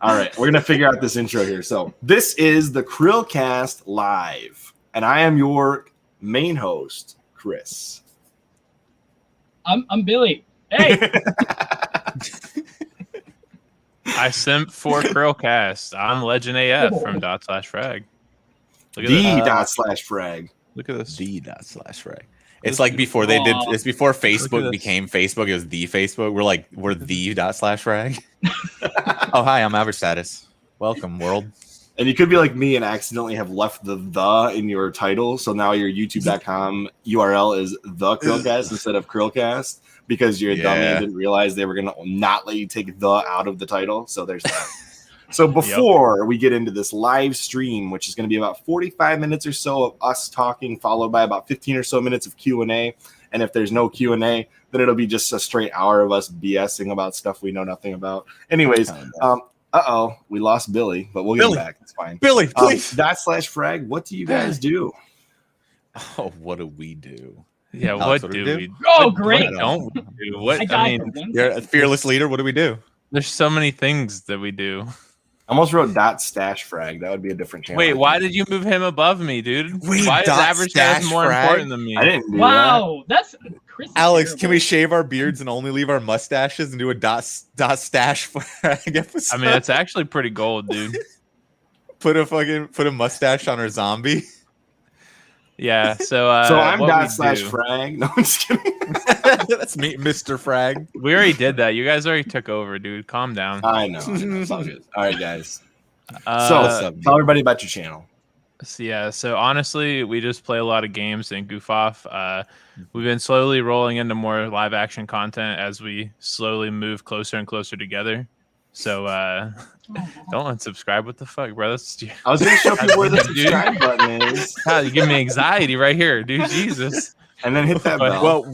All right, we're gonna figure out this intro here. So this is the CHRILLCAST Live, and I am your main host, Chris. I'm Billy. Hey. I simp for CHRILLCAST. I'm Legend AF from DotSlashFrag. Look at the this. DotSlashFrag. Look at this. The DotSlashFrag. It's like before they did. It's before Facebook became Facebook. It was the Facebook. We're the DotSlashFrag. Oh, hi, I'm Average Status. Welcome, world. And you could be like me and accidentally have left the in your title, so now your YouTube.com URL is the CHRILLCAST instead of CHRILLCAST because you're a dummy and didn't realize they were gonna not let you take the out of the title. So there's that. So before we get into this live stream, which is going to be about 45 minutes or so of us talking, followed by about 15 or so minutes of Q&A. And if there's no Q&A, then it'll be just a straight hour of us BSing about stuff we know nothing about. Anyways, we lost Billy, but we'll get him back. It's fine. Billy, please. DotSlashFrag, what do you guys do? Oh, what do we do? Yeah, Alex, what do we do? Oh, great. What don't we do? What, I mean, you're a fearless leader. What do we do? There's so many things that we do. I almost wrote .StashFrag. That would be a different channel. Wait, why did you move him above me, dude? Wait, why is Average Status more important than me? I didn't do wow, that's Chris. Alex, can we shave our beards and only leave our mustaches and do a .StashFrag episode? I mean, it's actually pretty gold, dude. Put a mustache on our zombie. Yeah, so I'm .SlashFrag. No, I'm just kidding. That's me, Mr. Frag. We already did that. You guys already took over, dude. Calm down. I know. It's all good. All right, guys. So tell everybody about your channel. So honestly, we just play a lot of games and goof off. We've been slowly rolling into more live action content as we slowly move closer and closer together. So don't unsubscribe. What the fuck, bro? I was gonna show people where the subscribe button is. God, you give me anxiety right here, dude. Jesus. And then hit that bell. Well,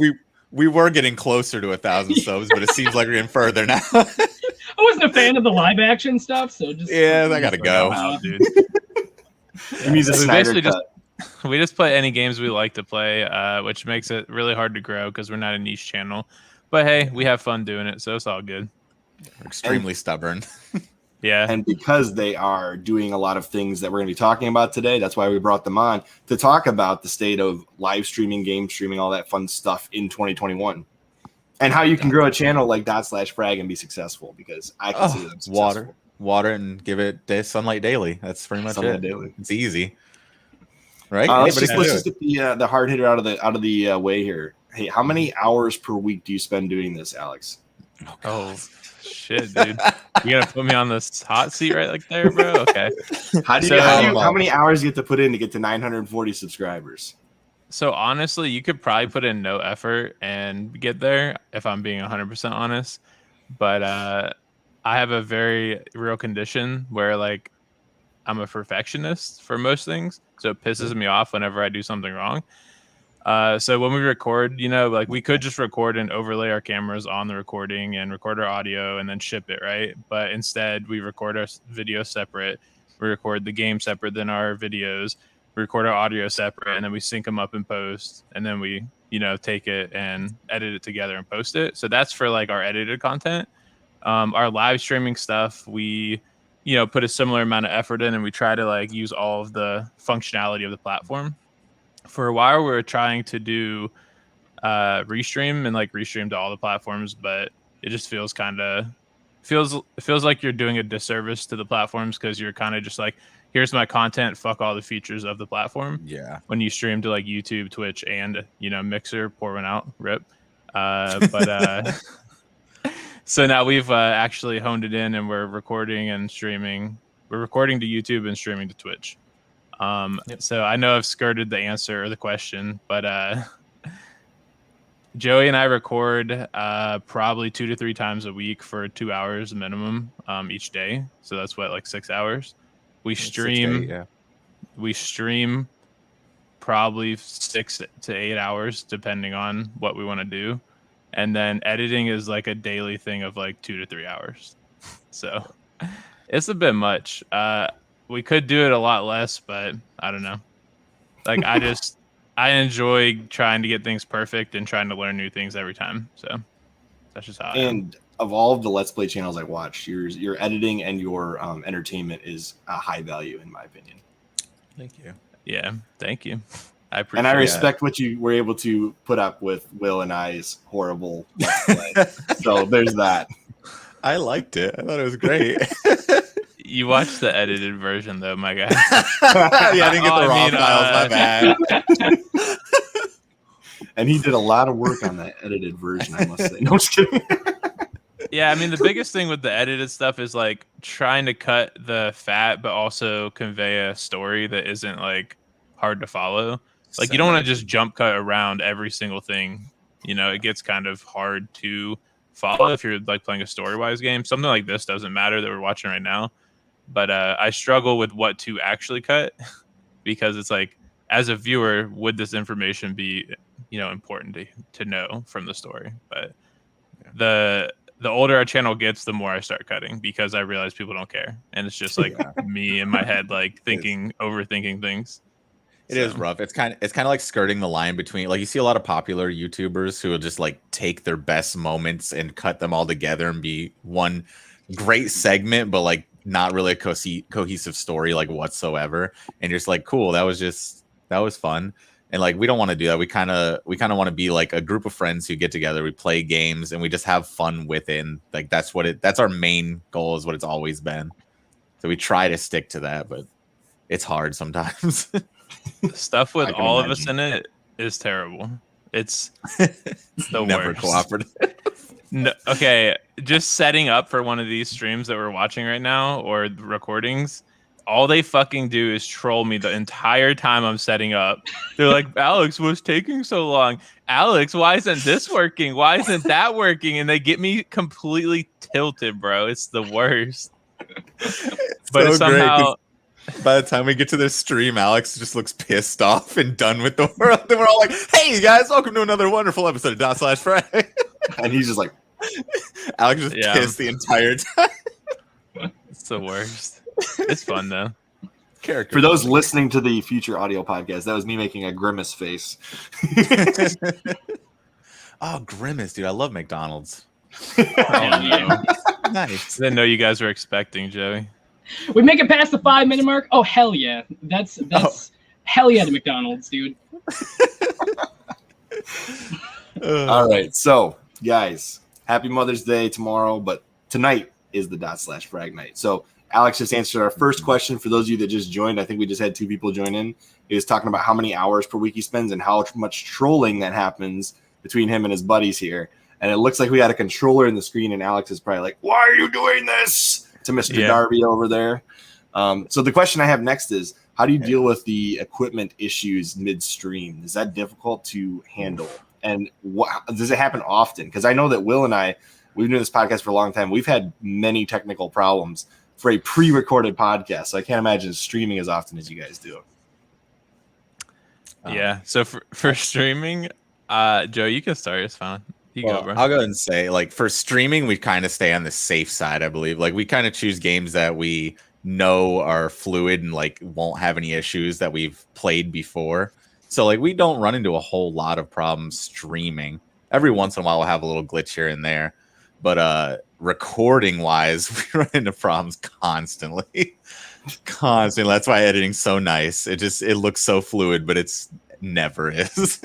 we were getting closer to 1,000 subs, but it seems like we're getting further now. I wasn't a fan of the live action stuff, so just I gotta go. Wow, dude. We just play any games we like to play, which makes it really hard to grow because we're not a niche channel. But hey, we have fun doing it, so it's all good. We're extremely stubborn. Yeah. And because they are doing a lot of things that we're going to be talking about today, that's why we brought them on to talk about the state of live streaming, game streaming, all that fun stuff in 2021. And how you can grow a channel like .SlashFrag and be successful, because I can see them successful. Water and give it sunlight daily. That's pretty much it. Daily. It's easy. Right? Let's just get the hard hitter out of the way here. Hey, how many hours per week do you spend doing this, Alex? Oh shit, dude! You gonna put me on this hot seat right like there, bro? Okay. How many hours do you have to put in to get to 940 subscribers? So honestly, you could probably put in no effort and get there, if I'm being 100% honest. But I have a very real condition where like I'm a perfectionist for most things, so it pisses me off whenever I do something wrong. So when we record, like we could just record and overlay our cameras on the recording and record our audio and then ship it, right? But instead we record our video separate, we record the game separate than our videos, we record our audio separate, and then we sync them up in post, and then we, take it and edit it together and post it. So that's for like our edited content. Our live streaming stuff, we, put a similar amount of effort in, and we try to like use all of the functionality of the platform. For a while, we were trying to do restream and like restream to all the platforms, but it just feels like you're doing a disservice to the platforms because you're kind of just like, here's my content, fuck all the features of the platform. Yeah. When you stream to like YouTube, Twitch, and Mixer, pour one out, rip. So now we've actually honed it in, and we're recording and streaming. We're recording to YouTube and streaming to Twitch. So I know I've skirted the answer or the question, but Joey and I record probably 2 to 3 times a week for 2 hours minimum each day. So that's like 6 hours. We stream. We stream probably 6 to 8 hours depending on what we want to do, and then editing is like a daily thing of like 2 to 3 hours. So it's a bit much. We could do it a lot less, but I don't know. Like I enjoy trying to get things perfect and trying to learn new things every time. So that's just how I am. And of all of the Let's Play channels I watch, your editing and your entertainment is a high value in my opinion. Thank you. Yeah, thank you. I appreciate And I respect what you were able to put up with Will and I's horrible Let's Play. So there's that. I liked it. I thought it was great. You watched the edited version though, my guy. Yeah, I didn't get the raw files. My bad. And he did a lot of work on that edited version, I must say. No, I'm just kidding. Yeah, I mean, the biggest thing with the edited stuff is like trying to cut the fat, but also convey a story that isn't like hard to follow. Like you don't want to just jump cut around every single thing. You know, it gets kind of hard to follow if you're like playing a story-wise game. Something like this doesn't matter that we're watching right now. But I struggle with what to actually cut because it's like, as a viewer, would this information be, you know, important to know from the story? But the older our channel gets, the more I start cutting because I realize people don't care, and it's just like me in my head, like overthinking things. It is rough. It's kind of like skirting the line between, like, you see a lot of popular YouTubers who will just like take their best moments and cut them all together and be one great segment, but like not really a cohesive story like whatsoever. And you're just like, cool, that was fun. And like, we don't want to do that. We kind of want to be like a group of friends who get together, we play games, and we just have fun with it. And like, that's our main goal, is what it's always been. So we try to stick to that, but it's hard sometimes. Stuff with all of us in it is terrible. It's the never worst. cooperative. No, okay, just setting up for one of these streams that we're watching right now or recordings, all they fucking do is troll me the entire time I'm setting up. They're like, Alex, what's taking so long? Alex, why isn't this working? Why isn't that working? And they get me completely tilted, bro. It's the worst. But so somehow, by the time we get to this stream, Alex just looks pissed off and done with the world. And we're all like, hey, you guys, welcome to another wonderful episode of DotSlashFrag. And he's just like, Alex just pissed the entire time. It's the worst. It's fun though. For those listening to the future audio podcast, that was me making a grimace face. Oh, grimace, dude! I love McDonald's. Oh, no. Nice. I didn't know you guys were expecting, Joey. We make it past the 5-minute mark. Oh hell yeah! That's hell yeah to McDonald's, dude. All right, so guys, happy Mother's Day tomorrow, but tonight is the DotSlashFrag night. So Alex just answered our first question. For those of you that just joined, I think we just had 2 people join in. He was talking about how many hours per week he spends and how much trolling that happens between him and his buddies here. And it looks like we got a controller in the screen, and Alex is probably like, why are you doing this? To Mr. Darby over there. So the question I have next is, how do you deal with the equipment issues midstream? Is that difficult to handle? And does it happen often? Because I know that Will and I, we've been doing this podcast for a long time. We've had many technical problems for a pre-recorded podcast. So I can't imagine streaming as often as you guys do. Yeah. So for streaming, Joe, you can start. It's fine. Go, bro. I'll go ahead and say, like, for streaming, we kind of stay on the safe side, I believe. Like, we kind of choose games that we know are fluid and like won't have any issues that we've played before. So like, we don't run into a whole lot of problems streaming. Every once in a while we'll have a little glitch here and there, but recording wise, we run into problems constantly. That's why editing's so nice. It looks so fluid, but it's never is.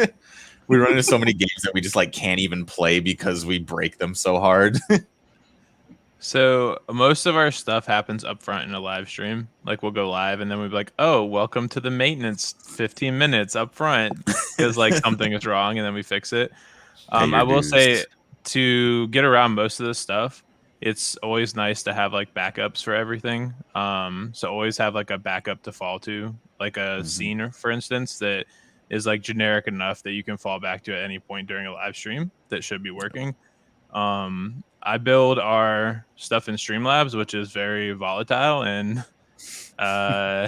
We run into so many games that we just like can't even play because we break them so hard. So most of our stuff happens up front in a live stream. Like, we'll go live and then we'll be like, oh, welcome to the maintenance 15 minutes up front, because like something is wrong, and then we fix it. I will say, to get around most of this stuff, it's always nice to have like backups for everything. So always have like a backup to fall to, like a scene, for instance, that is like generic enough that you can fall back to at any point during a live stream that should be working. I build our stuff in Streamlabs, which is very volatile, and I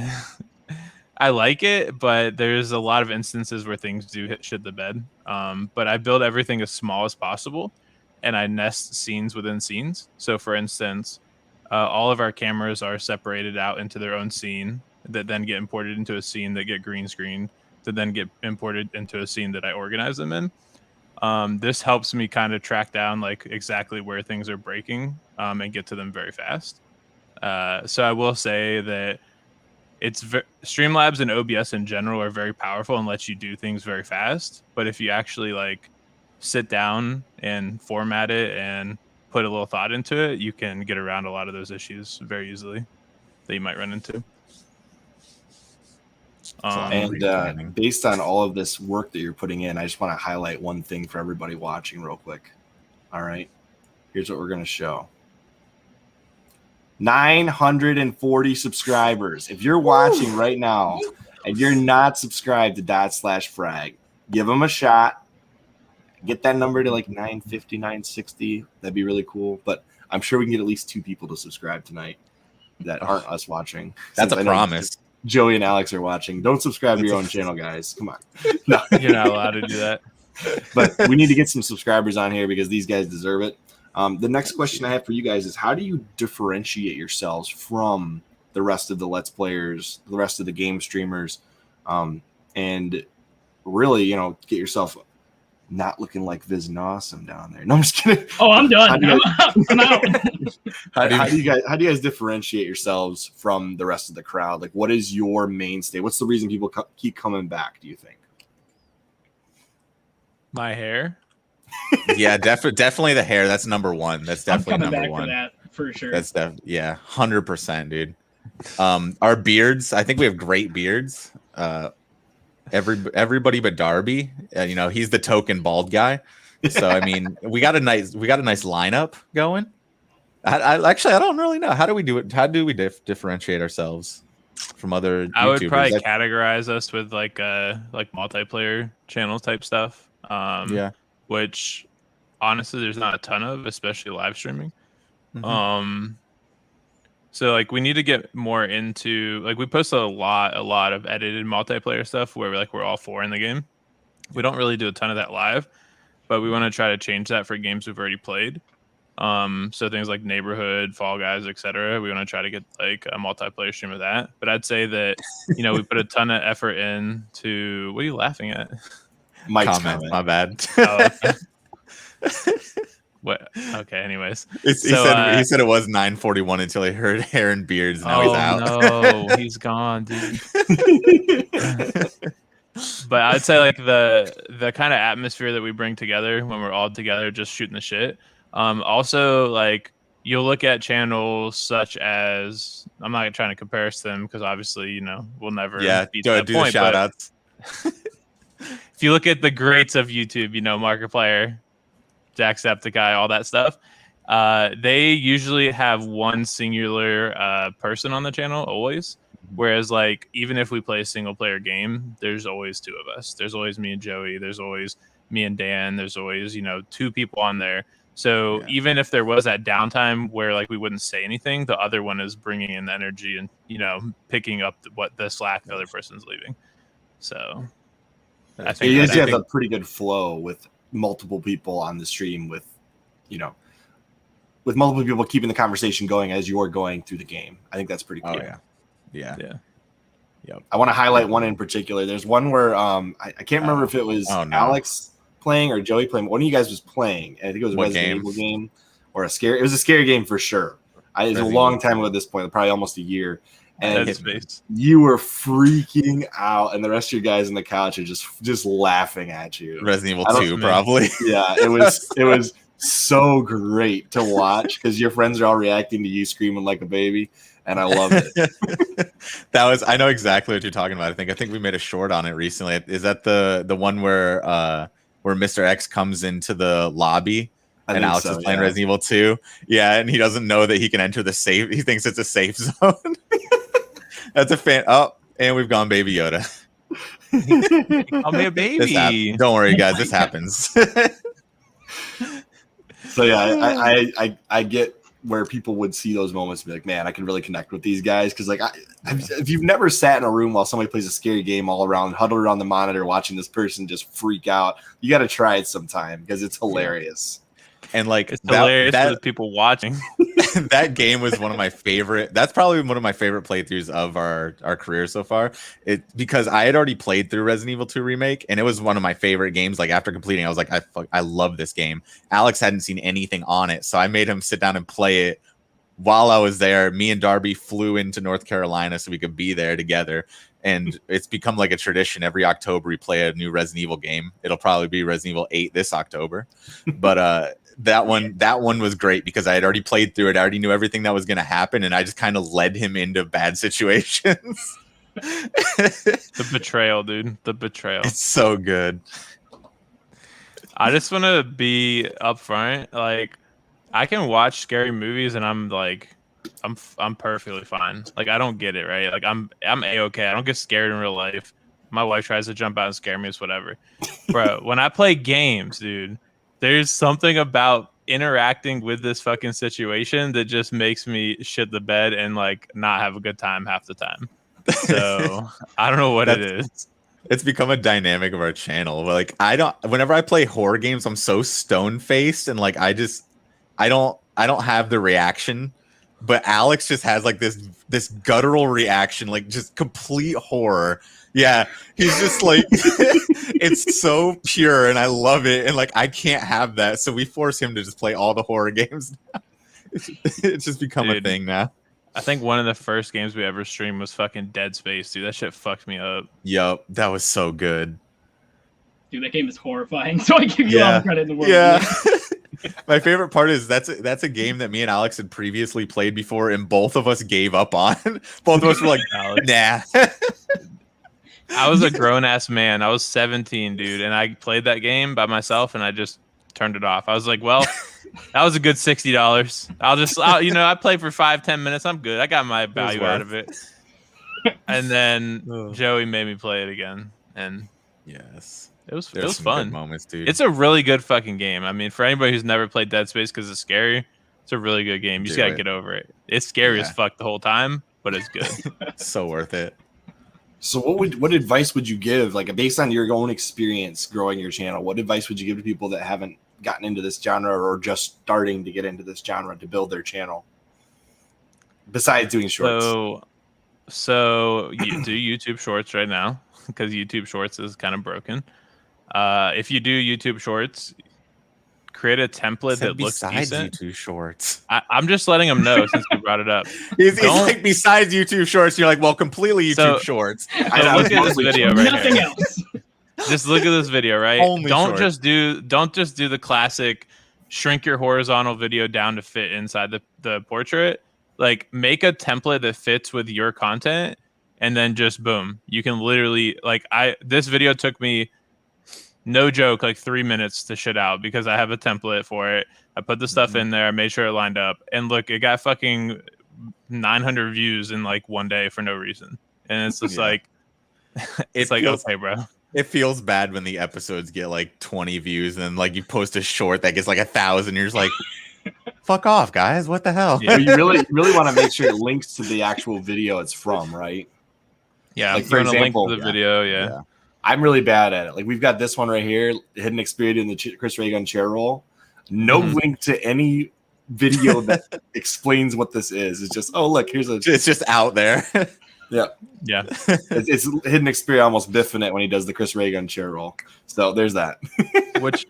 like it, but there's a lot of instances where things do hit shit the bed. But I build everything as small as possible, and I nest scenes within scenes. So for instance, all of our cameras are separated out into their own scene that then get imported into a scene that get green screened, to then get imported into a scene that I organize them in. This helps me kind of track down like exactly where things are breaking and get to them very fast. So I will say that Streamlabs and OBS in general are very powerful and let you do things very fast. But if you actually like sit down and format it and put a little thought into it, you can get around a lot of those issues very easily that you might run into. And based on all of this work that you're putting in, I just want to highlight one thing for everybody watching real quick. All right, here's what we're going to show. 940 subscribers. If you're watching right now and you're not subscribed to DotSlashFrag, give them a shot. Get that number to like 950, 960. That'd be really cool. But I'm sure we can get at least 2 people to subscribe tonight that aren't us watching. That's a promise. Joey and Alex are watching. Don't subscribe to your own channel, guys. Come on. No. You're not allowed to do that. But we need to get some subscribers on here because these guys deserve it. The next question I have for you guys is, how do you differentiate yourselves from the rest of the Let's Players, the rest of the game streamers, and really, get yourself not looking like Viz and Awesome down there? No, I'm just kidding. Oh, I'm done. I'm out. How do you guys differentiate yourselves from the rest of the crowd? Like, what is your mainstay? What's the reason people keep coming back, do you think? My hair. Yeah, definitely the hair. That's number one. That's definitely I'm coming number back one. for that for sure. That's 100%, dude. Our beards. I think we have great beards. Everybody but Darby. He's the token bald guy. So I mean, we got a nice lineup going. I actually don't really know. How do we do it? How do we differentiate ourselves from other YouTubers? I would probably categorize us with like multiplayer channels type stuff. Yeah. Which honestly there's not a ton of, especially live streaming. Mm-hmm. So like we need to get more into, like, we post a lot of edited multiplayer stuff where we're all 4 in the game. We don't really do a ton of that live, but we want to try to change that for games we've already played. So things like Neighborhood, Fall Guys, etc. We want to try to get like a multiplayer stream of that. But I'd say that we put a ton of effort into. What are you laughing at? Mike's comment. My bad. Oh, okay. What? Okay. Anyways, he said it was 9:41 until he heard hair and beards. Now he's out. No, he's gone, dude. But I'd say like the kind of atmosphere that we bring together when we're all together, just shooting the shit. Also, like, you'll look at channels such as, I'm not trying to compare us to them because obviously we'll never beat that do point. The shout outs. If you look at the greats of YouTube, Markiplier, Jacksepticeye, all that stuff, they usually have one singular person on the channel always. Whereas, like, even if we play a single player game, there's always 2 of us. There's always me and Joey. There's always me and Dan. There's always 2 people on there. So even if there was that downtime where like we wouldn't say anything, the other one is bringing in the energy and picking up what the slack the other person's leaving. So I think you guys have a pretty good flow with multiple people on the stream, with multiple people keeping the conversation going as you're going through the game. I think that's pretty cool. Oh, yeah. Yep. I want to highlight one in particular. There's one where I can't remember if it was Alex playing or Joey playing. One of you guys was playing, and I think it was a Resident Evil game or it was a scary game for sure. It was a long time ago at this point, probably almost a year. And you were freaking out, and the rest of your guys on the couch are just laughing at you. Resident Evil 2, probably. Yeah, it was so great to watch because your friends are all reacting to you screaming like a baby, and I love it. I know exactly what you're talking about. I think we made a short on it recently. Is that the one where Mr. X comes into the lobby and Alex is playing Resident Evil 2? Yeah, and he doesn't know that he can enter the safe. He thinks it's a safe zone. That's a fan. Oh, and we've gone Baby Yoda. Call me a baby. Don't worry, guys. This happens. So yeah, I get where people would see those moments and be like, man, I can really connect with these guys. Because like, if you've never sat in a room while somebody plays a scary game all around, huddled around the monitor, watching this person just freak out, you got to try it sometime because it's hilarious. And like It's hilarious for the people watching. That game was one of my favorite. That's probably one of my favorite playthroughs of our career so far. Because I had already played through Resident Evil 2 Remake, and it was one of my favorite games. Like after completing, I was like, I love this game. Alex hadn't seen anything on it, so I made him sit down and play it while I was there. Me and Darby flew into North Carolina so we could be there together. And it's become like a tradition. Every October we play a new Resident Evil game. It'll probably be Resident Evil 8 this October. But that one was great because I had already played through it. I already knew everything that was going to happen, and I just kind of led him into bad situations. The betrayal, dude. The betrayal. It's so good. I just want to be upfront. Like, I can watch scary movies, and I'm like, I'm perfectly fine. Like, I don't get it, right? Like, I'm A-okay. I don't get scared in real life. My wife tries to jump out and scare me. It's whatever. Bro, when I play games, dude, there's something about interacting with this fucking situation that just makes me shit the bed and like not have a good time half the time. So I don't know what it is. It's become a dynamic of our channel. Like whenever I play horror games, I'm so stone faced and like I don't have the reaction. But Alex just has like this guttural reaction, like just complete horror. Yeah, he's just like, it's so pure, and I love it. And like, I can't have that, so we force him to just play all the horror games now. It's just become a thing now. I think one of the first games we ever streamed was fucking Dead Space, dude. That shit fucked me up. Yup, that was so good. Dude, that game is horrifying. So I give you all the credit in the world. Yeah. My favorite part is that's a game that me and Alex had previously played before, and both of us gave up on. Both of us were like, nah. I was a grown ass man. I was 17, dude, and I played that game by myself, and I just turned it off. I was like, well, that was a good $60. I play for 5-10 minutes. I'm good. I got my value out of it. And then Joey made me play it again, and yes. It was fun. Good moments, dude. It's a really good fucking game. I mean, for anybody who's never played Dead Space because it's scary, it's a really good game. You just gotta get over it. It's scary as fuck the whole time, but it's good. So worth it. So what advice would you give, like based on your own experience growing your channel? What advice would you give to people that haven't gotten into this genre or just starting to get into this genre to build their channel? Besides doing shorts. So you do YouTube Shorts right now because YouTube Shorts is kind of broken. If you do YouTube Shorts, create a template that looks decent. YouTube Shorts. I'm just letting them know since we brought it up. It's like besides YouTube Shorts, you're like, well, completely YouTube Shorts. So look at this video right Nothing here. else. Just look at this video, right? Don't just do the classic shrink your horizontal video down to fit inside the portrait. Like, make a template that fits with your content, and then just boom, you can literally this video took me, no joke, like 3 minutes to shit out because I have a template for it. I put the stuff in there, I made sure it lined up, and look, it got fucking 900 views in like one day for no reason. And it's just like, it's like, okay, bro. It feels bad when the episodes get like 20 views and like you post a short that gets like 1,000. You're just like, fuck off, guys. What the hell? Yeah, you really want to make sure it links to the actual video it's from, right? Yeah, like for example, link to the video. Yeah. I'm really bad at it. Like we've got this one right here, hidden experience in the Chris Ray gun chair roll. No link to any video that explains what this is. It's just, oh look, it's just out there. Yeah. It's hidden experience, almost biffing it when he does the Chris Ray gun chair roll. So there's that. Which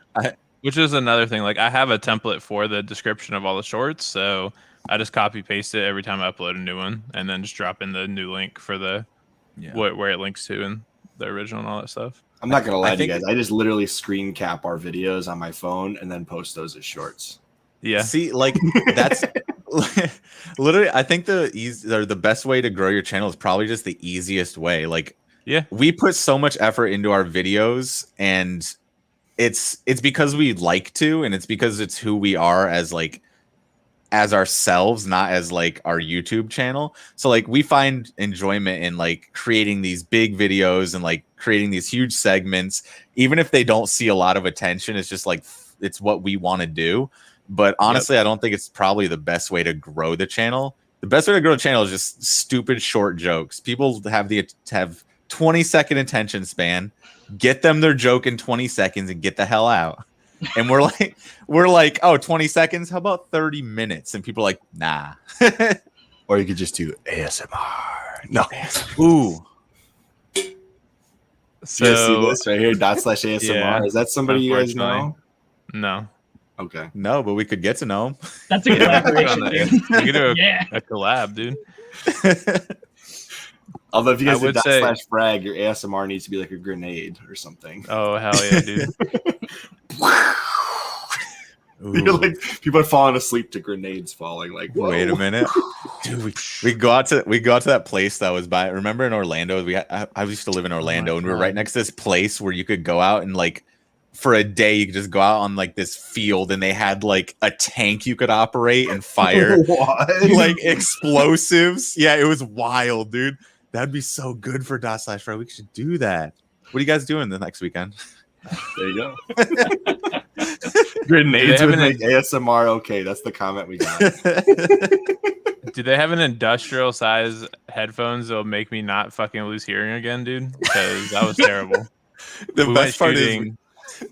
is another thing. Like, I have a template for the description of all the shorts, so I just copy paste it every time I upload a new one, and then just drop in the new link for the where it links to and the original and all that stuff. I'm not gonna lie to you guys. I just literally screen cap our videos on my phone and then post those as shorts. Yeah. See, like that's literally. I think the best way to grow your channel is probably just the easiest way. Like, we put so much effort into our videos, and it's because we like to, and it's because it's who we are as ourselves, not as like our YouTube channel. So like we find enjoyment in like creating these big videos and like creating these huge segments, even if they don't see a lot of attention. It's just like it's what we want to do. But honestly, I don't think it's probably the best way to grow the channel. The best way to grow a channel is just stupid short jokes. People have 20-second attention span. Get them their joke in 20 seconds and get the hell out. And we're like, oh, 20 seconds. How about 30 minutes? And people are like, nah. Or you could just do ASMR. No. Ooh. So Do you guys see this right here? /ASMR. Yeah, Is that somebody you guys know? no. Okay. No, but we could get to know him. That's a collaboration, dude. We could do Yeah. a collab, dude. Although if you I guys do would say- /frag, your ASMR needs to be like a grenade or something. Oh hell yeah, dude. You're like people are falling asleep to grenades falling. Like, whoa. Wait a minute, dude. We go out to that place that was by. Remember in Orlando? I used to live in Orlando, and we were right next to this place where you could go out and like for a day you could just go out on like this field, and they had like a tank you could operate and fire like explosives. Yeah, it was wild, dude. That'd be so good for DotSlashFrag. We should do that. What are you guys doing the next weekend? There you go. Grenades would make ASMR okay. That's the comment we got. Do they have an industrial size headphones that'll make me not fucking lose hearing again, dude? Because that was terrible. The We best went part is shooting,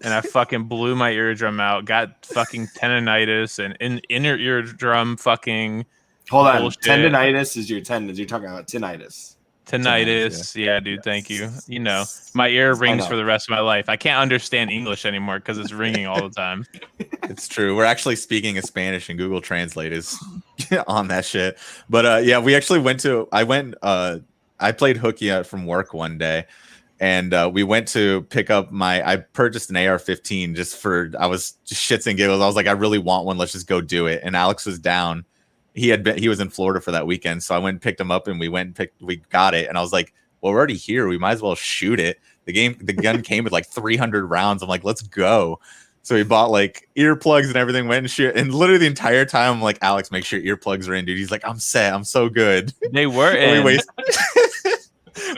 and I fucking blew my eardrum out. Got fucking tendonitis and inner eardrum fucking Hold on. bullshit. Tendonitis is your tendons. You're talking about tinnitus. Tinnitus, yeah, dude. Thank you. You know, my ear rings for the rest of my life. I can't understand English anymore because it's ringing all the time. it's true. We're actually speaking in Spanish, and Google Translate is on that shit. But yeah, we actually went to. I played hooky from work one day, and we went to pick up I purchased an AR-15 just for. I was just shits and giggles. I was like, I really want one. Let's just go do it. And Alex was down. He was in Florida for that weekend, so I went and picked him up, and we got it, and I was like, well, we're already here, we might as well shoot it. The gun came with like 300 rounds. I'm like, let's go. So we bought like earplugs and everything, went and shoot, and literally the entire time I'm like, Alex, make sure your earplugs are in, dude. He's like, I'm set, I'm so good. They were in. We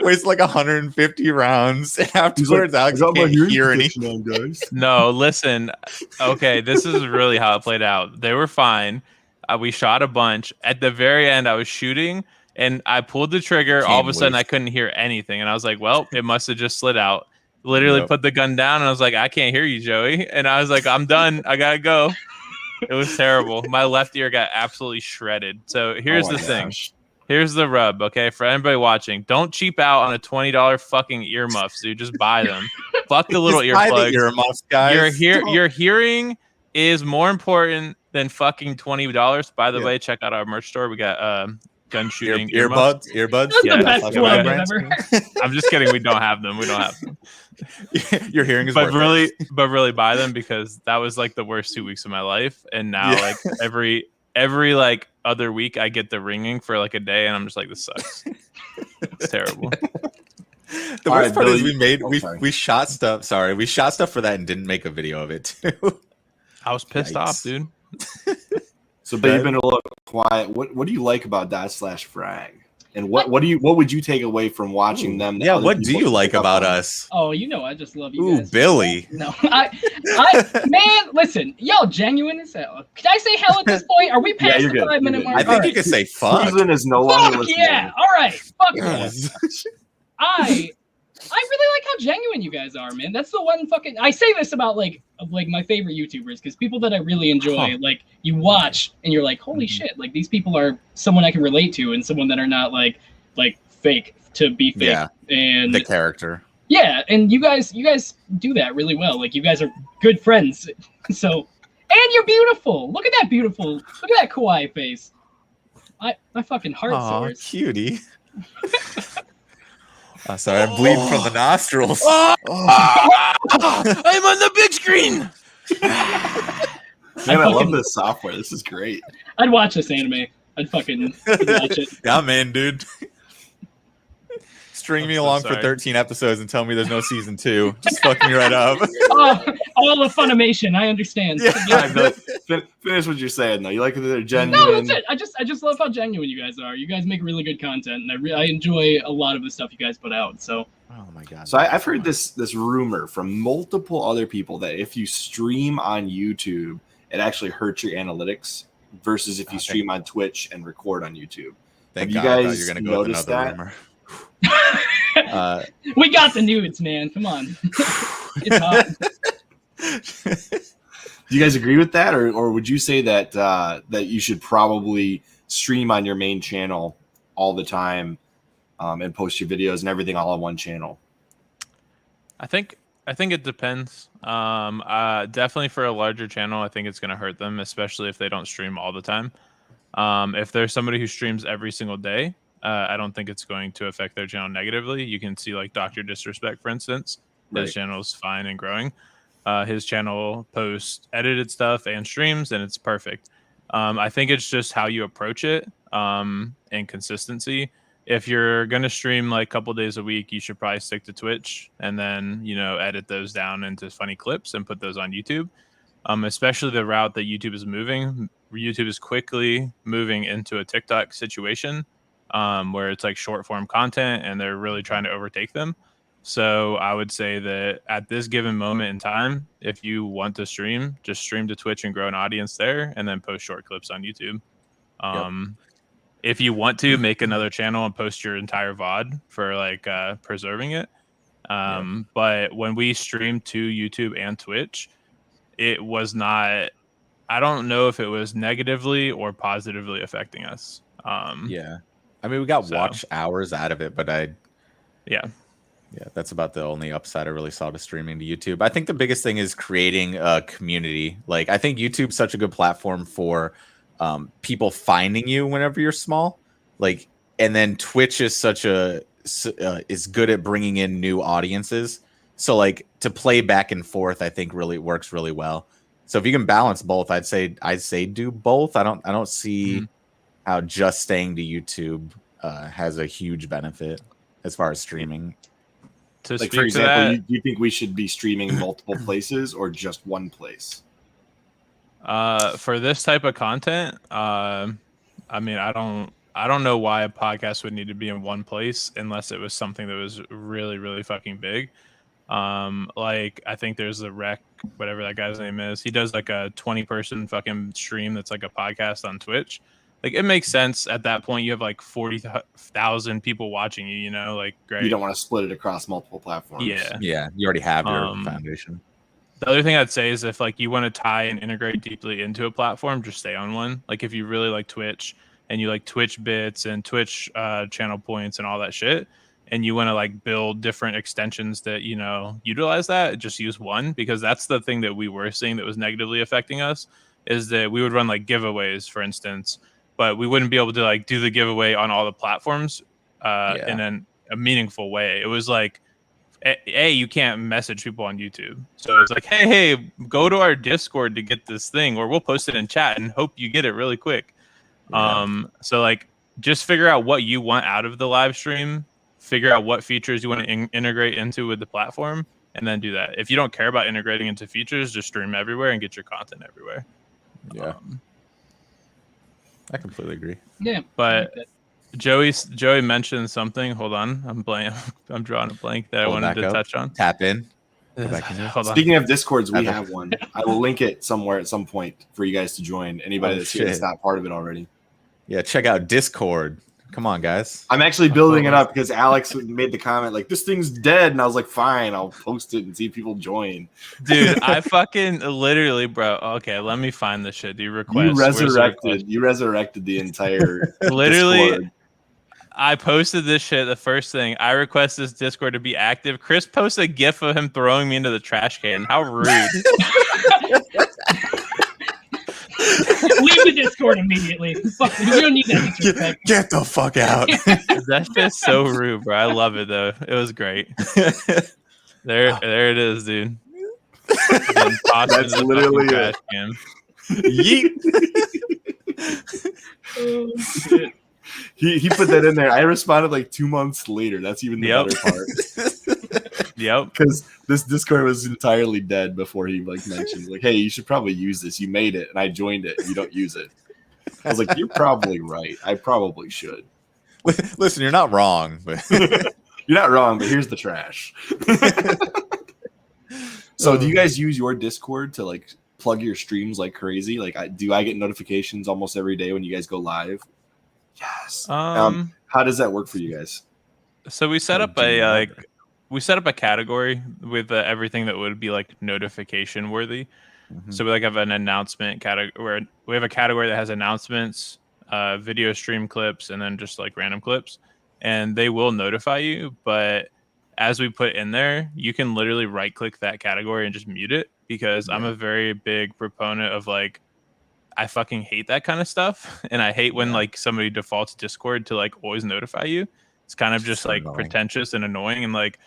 waste like 150 rounds, and afterwards Alex can't hear anything. No, listen. Okay, this is really how it played out. They were fine. We shot a bunch. At the very end, I was shooting, and I pulled the trigger. All of a sudden, I couldn't hear anything, and I was like, well, it must have just slid out. Literally put the gun down, and I was like, I can't hear you, Joey. And I was like, I'm done. I gotta go. It was terrible. My left ear got absolutely shredded. So here's the thing. Here's the rub, okay? For anybody watching, don't cheap out on a $20 fucking earmuffs, dude. Just buy them. Fuck the little earplugs. Earmuffs, guys. Your hearing is more important than fucking $20. By the way, check out our merch store. We got gun shooting earbuds. That's the best plug I've ever heard. I'm just kidding. We don't have them. Your hearing is but really buy them, because that was like the worst 2 weeks of my life. And now like every like other week I get the ringing for like a day, and I'm just like, this sucks. It's terrible. The worst part is we shot stuff. Sorry, we shot stuff for that and didn't make a video of it too. I was pissed off, dude. So, but you've been a little quiet. What do you like about DotSlashFrag? And what would you take away from watching them? Yeah, what do you like about us? Oh, I just love you guys. Billy. No, man, listen, y'all genuine as hell. Can I say hell at this point? Are we past the 5-minute mark? I think you can say fuck. Susan is no longer listening. Yeah, all right, fuck yeah. I really like how genuine you guys are, man. That's the one fucking. I say this about like my favorite YouTubers, because people that I really enjoy, like you watch and you're like, holy shit, like these people are someone I can relate to, and someone that are not like fake to be fake. Yeah, and the character. Yeah, and you guys do that really well. Like you guys are good friends. So, and you're beautiful. Look at that kawaii face. My fucking heart soars. Cutie. Sorry, I'm bleeding from the nostrils. I'm on the big screen. Man, I love this software. This is great. I'd watch this anime. I'd fucking watch it. Yeah, man, dude. String me along for 13 episodes and tell me there's no season 2. Just fuck me right up. All the Funimation. I understand. Yeah. Finish what you're saying though. You like that they're genuine. No, that's it. I just love how genuine you guys are. You guys make really good content, and I enjoy a lot of the stuff you guys put out. So. Oh my god. So I've heard this rumor from multiple other people that if you stream on YouTube, it actually hurts your analytics versus if you stream on Twitch and record on YouTube. Thank God, you guys you're gonna go with another rumor. We got the nudes, man. Come on. It's hot. Do you guys agree with that, or would you say that that you should probably stream on your main channel all the time and post your videos and everything all on one channel? I think it depends. Definitely for a larger channel, I think it's going to hurt them, especially if they don't stream all the time. If there's somebody who streams every single day, I don't think it's going to affect their channel negatively. You can see like Dr. Disrespect, for instance. His channel is fine and growing. His channel posts edited stuff and streams, and it's perfect. I think it's just how you approach it and consistency. If you're going to stream like a couple days a week, you should probably stick to Twitch and then, you know, edit those down into funny clips and put those on YouTube. Especially the route that YouTube is moving. YouTube is quickly moving into a TikTok situation where it's like short form content and they're really trying to overtake them. So I would say that at this given moment in time, if you want to stream, just stream to Twitch and grow an audience there and then post short clips on YouTube. If you want to make another channel and post your entire VOD for like preserving it. But when we streamed to YouTube and Twitch, it was not, I don't know if it was negatively or positively affecting us. I mean, we got watch hours out of it, but that's about the only upside I really saw to streaming to YouTube. I think the biggest thing is creating a community. Like, I think YouTube's such a good platform for people finding you whenever you're small. Like, and then Twitch is such a is good at bringing in new audiences. So like to play back and forth, I think really works really well. So if you can balance both, I'd say do both. I don't see how just staying to YouTube has a huge benefit as far as streaming. Like, for example, do you think we should be streaming multiple places or just one place? For this type of content, I mean, I don't know why a podcast would need to be in one place unless it was something that was really, really fucking big. Like, I think there's a Rec, whatever that guy's name is. He does like a 20-person fucking stream that's like a podcast on Twitch. Like, it makes sense at that point. You have like 40,000 people watching you, you know, like, great. You don't want to split it across multiple platforms. Yeah. You already have your foundation. The other thing I'd say is if like you want to tie and integrate deeply into a platform, just stay on one. Like, if you really like Twitch and you like Twitch bits and Twitch channel points and all that shit, and you want to like build different extensions that, you know, utilize that, just use one, because that's the thing that we were seeing that was negatively affecting us, is that we would run like giveaways, for instance, but we wouldn't be able to like do the giveaway on all the platforms in a meaningful way. It was like, you can't message people on YouTube. So it's like, hey, go to our Discord to get this thing, or we'll post it in chat and hope you get it really quick. So like, just figure out what you want out of the live stream, figure out what features you want to integrate into with the platform, and then do that. If you don't care about integrating into features, just stream everywhere and get your content everywhere. I completely agree. Yeah. But Joey mentioned something. Hold on. I'm drawing a blank that I wanted to touch on. Tap in. Speaking of Discords, we have one. I will link it somewhere at some point for you guys to join. Anybody that's not part of it already. Yeah, check out Discord. Come on, guys. I'm actually building it up because Alex made the comment like, this thing's dead. And I was like, fine, I'll post it and see if people join. Dude, I fucking literally, bro. Okay, let me find the shit. You resurrected the entire literally Discord. I posted this shit. The first thing, I request this Discord to be active. Chris posted a gif of him throwing me into the trash can. How rude. Leave the Discord immediately. Fuck, we don't need that disrespect. Get the fuck out. That's just so rude, bro. I love it though. It was great. There it is, dude. That's literally it. Yeet. Oh, shit. He put that in there. I responded like 2 months later. That's even the better part. Yep. Because this Discord was entirely dead before he like mentioned like, hey, you should probably use this. You made it and I joined it. You don't use it. I was like, you're probably right. I probably should. Listen, you're not wrong, but you're not wrong, but here's the trash. So do you guys use your Discord to like plug your streams like crazy? Like, do I get notifications almost every day when you guys go live? Yes. How does that work for you guys? So we set up a category with everything that would be like notification worthy. So we like have an announcement category where we have a category that has announcements, video stream clips, and then just like random clips, and they will notify you. But as we put in there, you can literally right click that category and just mute it, because I'm a very big proponent of like, I fucking hate that kind of stuff. And I hate when like somebody defaults Discord to like always notify you. It's kind of just like pretentious and annoying. And like,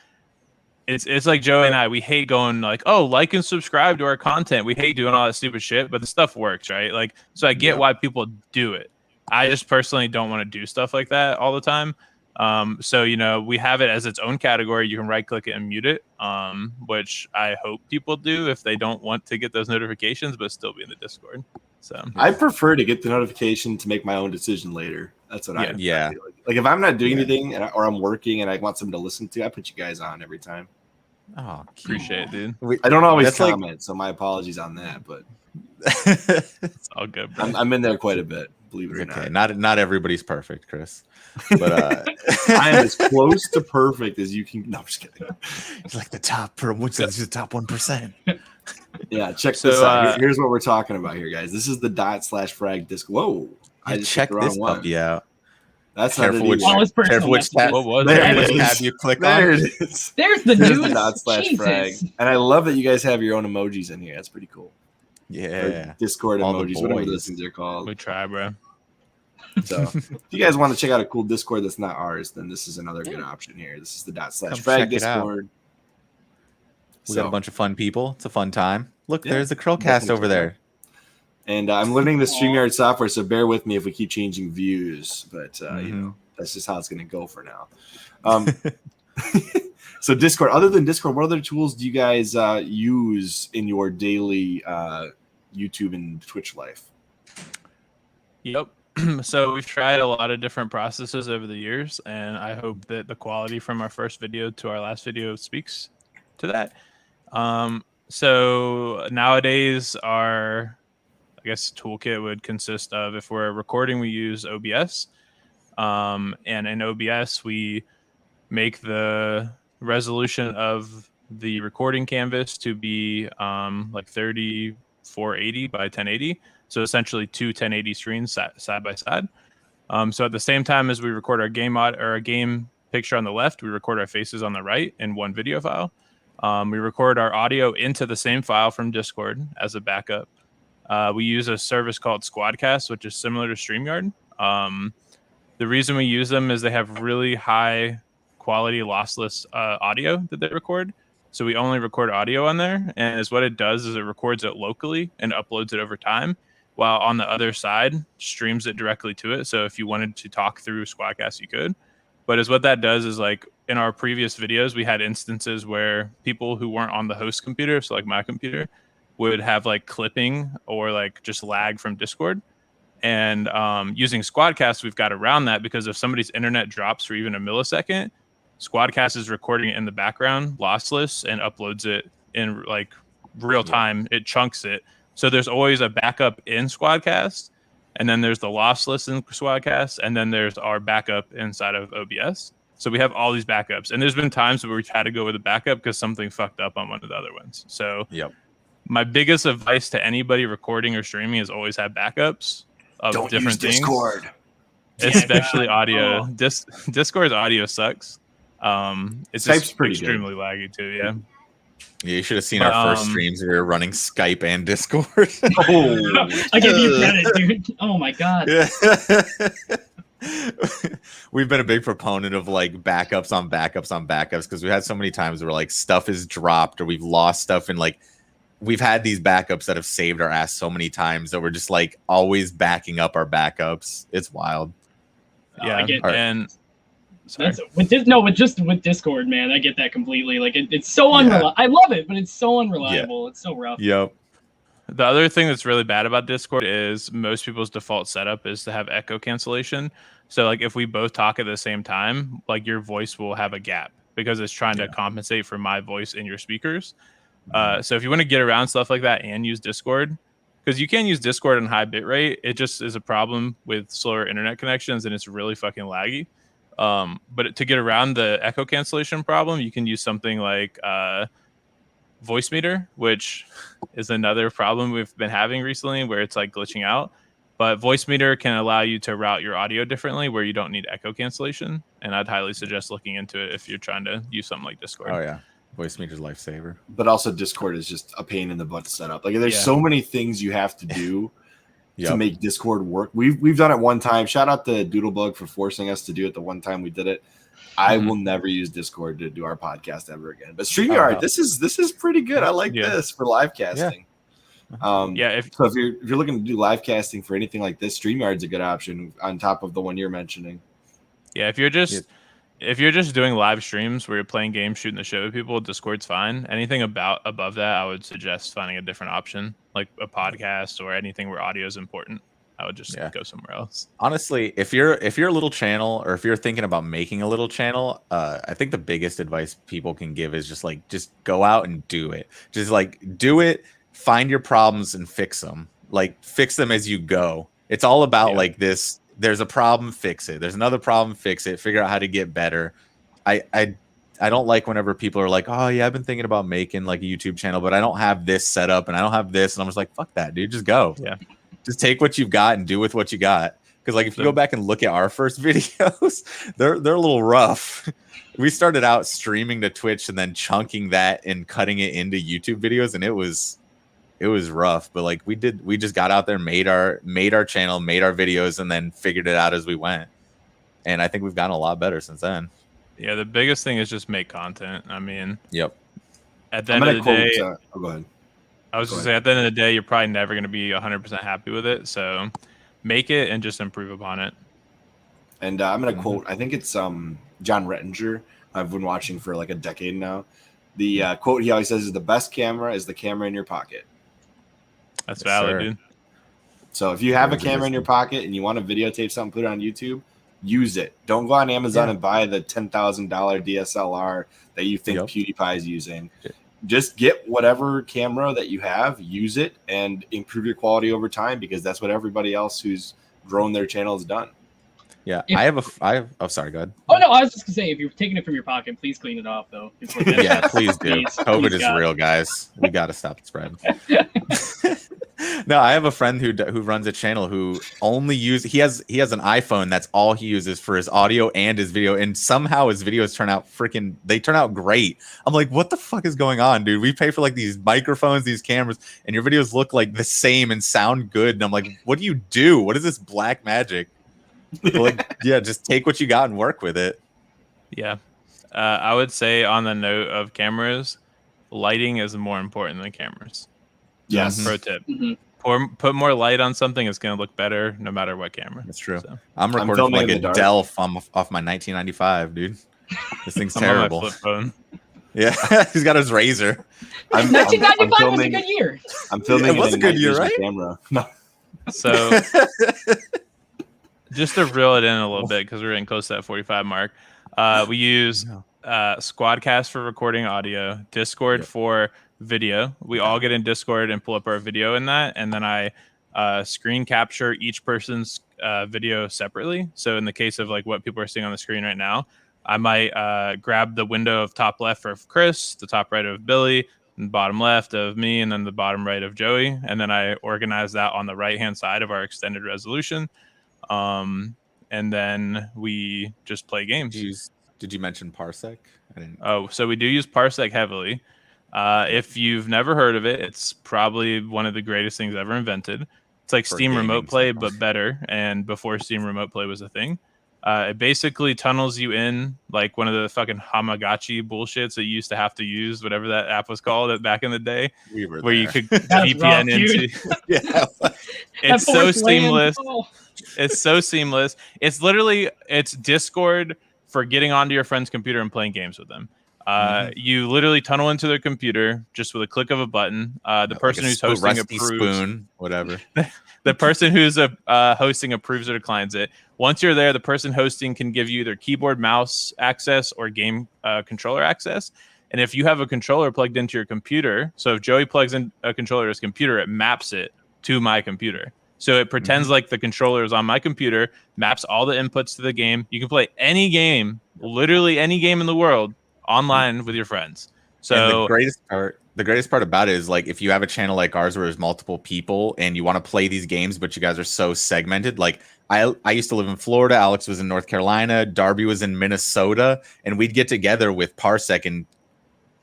it's like Joey and I, we hate going like, oh, like and subscribe to our content. We hate doing all that stupid shit, but the stuff works, right? Like, so I get why people do it. I just personally don't want to do stuff like that all the time. So, you know, we have it as its own category. You can right click it and mute it, which I hope people do if they don't want to get those notifications, but still be in the Discord. So I prefer to get the notification to make my own decision later. That's what I feel like if I'm not doing anything or I'm working and I want something to listen to, I put you guys on every time. Oh, appreciate it, dude. I don't always comment, so my apologies on that, but it's all good, bro. I'm in there quite a bit, believe it or not. Not everybody's perfect, Chris. But I am as close to perfect as you can. No, I'm just kidding. It's like the top 1%. Yeah, check this out. Here's what we're talking about here, guys. This is the ./frag disc. Whoa, I just checked this one. Yeah, that's careful which tab you click on. There it is. There's the news. The ./frag, and I love that you guys have your own emojis in here. That's pretty cool. Yeah, or Discord emojis, whatever those things are called. We try, bro. So if you guys want to check out a cool Discord that's not ours, then this is another good option here. This is the ./frag Discord. We got a bunch of fun people. It's a fun time. Look, there's the CHRILLCAST over there. And I'm learning the StreamYard software, so bear with me if we keep changing views. But you know, that's just how it's going to go for now. So Discord. Other than Discord, what other tools do you guys use in your daily YouTube and Twitch life? Yep. So we've tried a lot of different processes over the years, and I hope that the quality from our first video to our last video speaks to that. So nowadays our, I guess, toolkit would consist of, if we're recording, we use OBS. And in OBS, we make the resolution of the recording canvas to be like 3480 by 1080. So essentially two 1080 screens side by side. So at the same time as we record our game picture on the left, we record our faces on the right in one video file. We record our audio into the same file from Discord as a backup. We use a service called Squadcast, which is similar to StreamYard. The reason we use them is they have really high quality lossless audio that they record. So we only record audio on there, and what it does is it records it locally and uploads it over time, while on the other side streams it directly to it. So if you wanted to talk through Squadcast, you could. But what that does is, like, in our previous videos, we had instances where people who weren't on the host computer, so like my computer, would have like clipping or like just lag from Discord. And using Squadcast, we've got around that, because if somebody's internet drops for even a millisecond, Squadcast is recording it in the background, lossless, and uploads it in like real time. It chunks it. So there's always a backup in Squadcast, and then there's the lossless in Squadcast, and then there's our backup inside of OBS. So we have all these backups, and there's been times where we've had to go with a backup because something fucked up on one of the other ones. So my biggest advice to anybody recording or streaming is always have backups of different things. Discord. Especially audio. Discord's audio sucks. It's just extremely laggy too. Yeah, you should have seen our first streams. We were running Skype and Discord. I give you credit, dude. Oh my god. We've been a big proponent of like backups on backups on backups, because we had so many times where like stuff is dropped or we've lost stuff, and like we've had these backups that have saved our ass so many times that we're just like always backing up our backups. It's wild. Yeah, and that's with Discord, man. I get that completely. Like it's so unreliable. I love it, but it's so unreliable. It's so rough. Yep. The other thing that's really bad about Discord is most people's default setup is to have echo cancellation. So like if we both talk at the same time, like your voice will have a gap because it's trying to compensate for my voice in your speakers. So if you want to get around stuff like that and use Discord, because you can use Discord on high bitrate, it just is a problem with slower internet connections and it's really fucking laggy. But to get around the echo cancellation problem, you can use something like voice meter, which is another problem we've been having recently where it's like glitching out. But voice meter can allow you to route your audio differently where you don't need echo cancellation. And I'd highly suggest looking into it if you're trying to use something like Discord. Oh, yeah. Voice meter's lifesaver. But also Discord is just a pain in the butt to set up. Like there's so many things you have to do to make Discord work. We've done it one time. Shout out to Doodlebug for forcing us to do it the one time we did it. I will never use Discord to do our podcast ever again. But StreamYard, this is pretty good. I like this for live casting. So if you're looking to do live casting for anything like this, StreamYard's a good option on top of the one you're mentioning. Yeah, if you're just doing live streams where you're playing games, shooting the shit with people, Discord's fine. Anything above that, I would suggest finding a different option, like a podcast or anything where audio is important. I would just go somewhere else. Honestly, if you're a little channel, or if you're thinking about making a little channel, I think the biggest advice people can give is just go out and do it. Just do it, find your problems and fix them. Like fix them as you go. It's all about like this. There's a problem, fix it. There's another problem, fix it. Figure out how to get better. I don't like whenever people are like, oh yeah, I've been thinking about making like a YouTube channel, but I don't have this set up and I don't have this. And I'm just like, fuck that, dude. Just go. Yeah. Just take what you've got and do with what you got. Because like if you go back and look at our first videos, they're a little rough. We started out streaming to Twitch and then chunking that and cutting it into YouTube videos, and it was rough. But like we just got out there, made our channel, made our videos, and then figured it out as we went. And I think we've gotten a lot better since then. Yeah, the biggest thing is just make content. I mean, at the end of the day, go ahead. I was going to say, at the end of the day, you're probably never going to be 100% happy with it. So make it and just improve upon it. And I'm going to quote, I think it's John Rettinger. I've been watching for like a decade now. The quote he always says is, the best camera is the camera in your pocket. That's valid, dude. So if you have a camera in your pocket and you want to videotape something, put it on YouTube, use it. Don't go on Amazon and buy the $10,000 DSLR that you think PewDiePie is using. Just get whatever camera that you have, use it, and improve your quality over time, because that's what everybody else who's grown their channel has done. Yeah, oh, sorry, go ahead. Oh no, I was just gonna say, if you're taking it from your pocket, please clean it off, though. Yeah, please do. COVID is real, guys. We got to stop the spread. No, I have a friend who runs a channel who only he has an iPhone. That's all he uses for his audio and his video, and somehow his videos turn out great. I'm like, what the fuck is going on, dude? We pay for like these microphones, these cameras, and your videos look like the same and sound good. And I'm like, what do you do? What is this black magic? Like, just take what you got and work with it. Yeah, I would say on the note of cameras, lighting is more important than cameras. Yes. Pro tip. Put more light on something, it's going to look better no matter what camera. That's true. So, I'm recording from like a Dell off my 1995, dude. This thing's terrible. On my flip phone. Yeah, he's got his Razor. 1995 was a good year. I'm filming it was a good year, right? Camera. No. So just to reel it in a little bit, because we're getting close to that 45 mark, we use Squadcast for recording audio, Discord for video. We all get in Discord and pull up our video in that, and then I screen capture each person's video separately. So in the case of like what people are seeing on the screen right now, I might grab the window of top left of Chris, the top right of Billy, and bottom left of me, and then the bottom right of Joey, and then I organize that on the right hand side of our extended resolution, and then we just play games. Did you mention Parsec? I didn't. Oh, so we do use Parsec heavily. If you've never heard of it, it's probably one of the greatest things ever invented. It's like Steam Remote Play, but better. And before Steam Remote Play was a thing, it basically tunnels you in like one of the fucking Hamagachi bullshits that you used to have to use, whatever that app was called back in the day, where you could VPN into. It's so seamless. It's so seamless. It's literally, it's Discord for getting onto your friend's computer and playing games with them. You literally tunnel into their computer just with a click of a button. The person who's hosting approves. Spoon, whatever. The person who's hosting approves or declines it. Once you're there, the person hosting can give you either keyboard, mouse access or game controller access. And if you have a controller plugged into your computer, so if Joey plugs in a controller to his computer, it maps it to my computer. So it pretends like the controller is on my computer, maps all the inputs to the game. You can play any game, literally any game in the world, online with your friends. So and the greatest part the greatest part about it is like if you have a channel like ours where there's multiple people and you want to play these games, but you guys are so segmented. Like I used to live in Florida. Alex was in North Carolina. Darby was in Minnesota, and we'd get together with Parsec and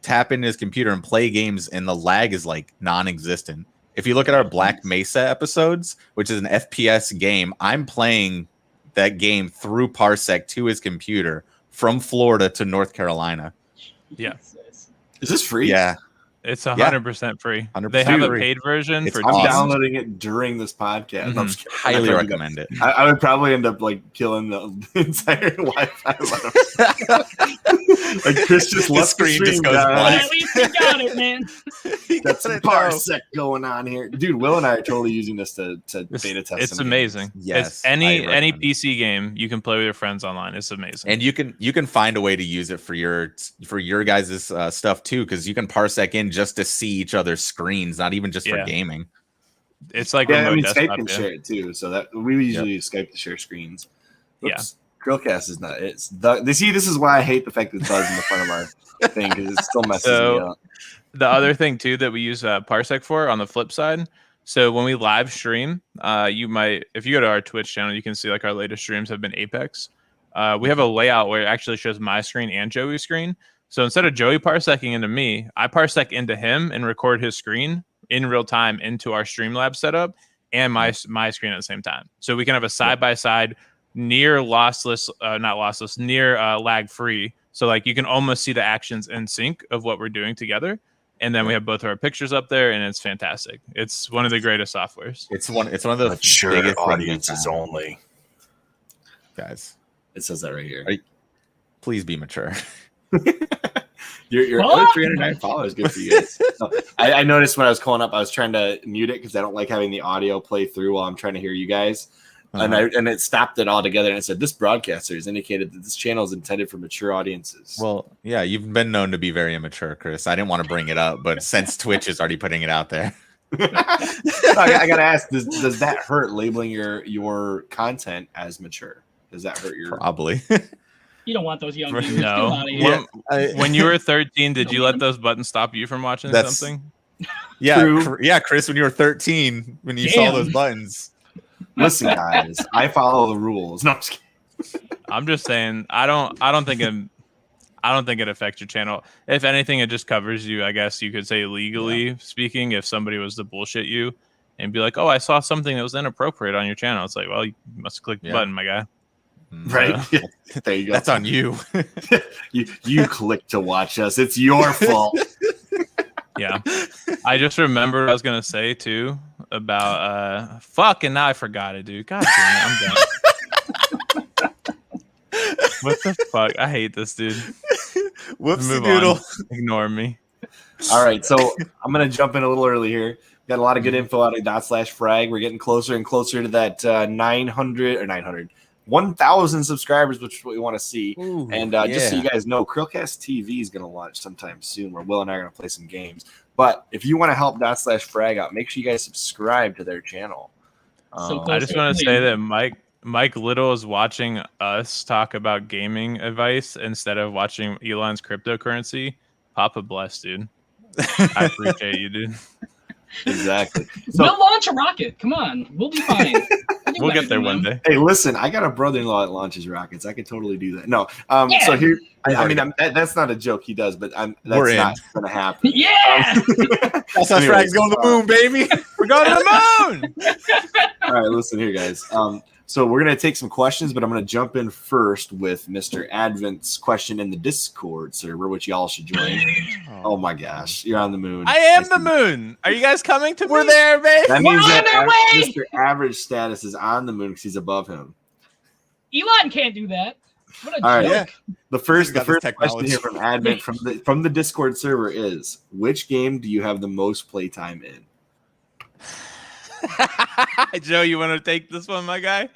tap into his computer and play games, and the lag is like non-existent. If you look at our Black Mesa episodes, which is an FPS game, I'm playing that game through Parsec to his computer from Florida to North Carolina. Yeah. Is this free? Yeah. It's 100% free. 100% They have a free. paid version for I'm Teams. downloading it during this podcast. Mhm. I'm just kidding. Highly I recommend it. I would probably end up like killing the entire Wi-Fi. Like Chris just left the screen stream, just goes guys. blank. At least you got it, man. Got some Parsec going on here, dude. Will and I are totally using this to beta test. It's some amazing. games. Yes, It's any I recommend it. PC game you can play with your friends online. It's amazing. And you can find a way to use it for your guys' stuff too, because you can Parsec in just to see each other's screens, not even just for Yeah. gaming. It's like Yeah, I remote mean desktop, Skype can yeah. share it too, so that we usually use Skype to share screens. Yeah. Oops. Grillcast is not. It's the see. This is why I hate the fact that it's in the front of our thing because it still messes me up. The other thing too that we use Parsec for on the flip side. So when we live stream, you might, if you go to our Twitch channel, you can see like our latest streams have been Apex. We have a layout where it actually shows my screen and Joey's screen. So instead of Joey parsecing into me, I parsec into him and record his screen in real time into our Streamlabs setup and my screen at the same time. So we can have a side by side, near lossless, not lossless, near lag free. So like you can almost see the actions in sync of what we're doing together. And then we have both of our pictures up there, and it's fantastic. It's one of the greatest softwares. It's one of the Mature biggest audiences only. guys. It says that right here. Please be mature. Your other 309 followers, good for you guys. So, I noticed when I was calling up, I was trying to mute it because I don't like having the audio play through while I'm trying to hear you guys. And it stopped it all together, and it said this broadcaster has indicated that this channel is intended for mature audiences. Well, yeah, you've been known to be very immature, Chris. I didn't want to bring it up, but since Twitch is already putting it out there. I gotta ask, does that hurt labeling your content as mature? Does that hurt your Probably? You don't want those young viewers. No. Get out of here. When you were 13, did you let those buttons stop you from watching something? Yeah, True. Chris, when you were 13, when you saw those buttons. Listen, guys, I follow the rules. No, I'm just kidding. I'm just saying, I don't think it affects your channel. If anything, it just covers you. I guess you could say legally speaking, if somebody was to bullshit you and be like, "Oh, I saw something that was inappropriate on your channel," it's like, well, you must click the button, my guy. Right? There you go. That's on you. you click to watch us. It's your fault. Yeah. I just remembered what I was gonna say too about and now I forgot it, dude. God damn it, I'm done. What the fuck? I hate this, dude. Whoopsie doodle. Ignore me. All right, so I'm gonna jump in a little early here. Got a lot of good info out of DotSlashFrag. We're getting closer and closer to that 1,000 subscribers, which is what we want to see. Ooh, Just so you guys know, CHRILLCAST TV is going to launch sometime soon where Will and I are going to play some games. But if you want to help DotSlashFrag out, make sure you guys subscribe to their channel. I just want to say that Mike Little is watching us talk about gaming advice instead of watching Elon's cryptocurrency. Papa bless, dude. I appreciate you, dude. Exactly. So, we'll launch a rocket. Come on. We'll be fine. We'll get there one day. Hey, listen, I got a brother-in-law that launches rockets. I could totally do that. No, so here, that's not a joke. He does, but that's not going to happen. Yeah. DotSlashFrag's going to the moon, baby. We're going to the moon. All right, listen here, guys. So we're going to take some questions, but I'm going to jump in first with Mr. Advent's question in the Discord server, which y'all should join. Oh my gosh, you're on the moon. I am the moon. Are you guys coming to me? We're there, baby. That means We're on our way! Mr. Average status is on the moon because he's above him. Elon can't do that. What a All right, joke. The first question technology here from Advent from the Discord server is: which game do you have the most playtime in? Joe, you want to take this one, my guy?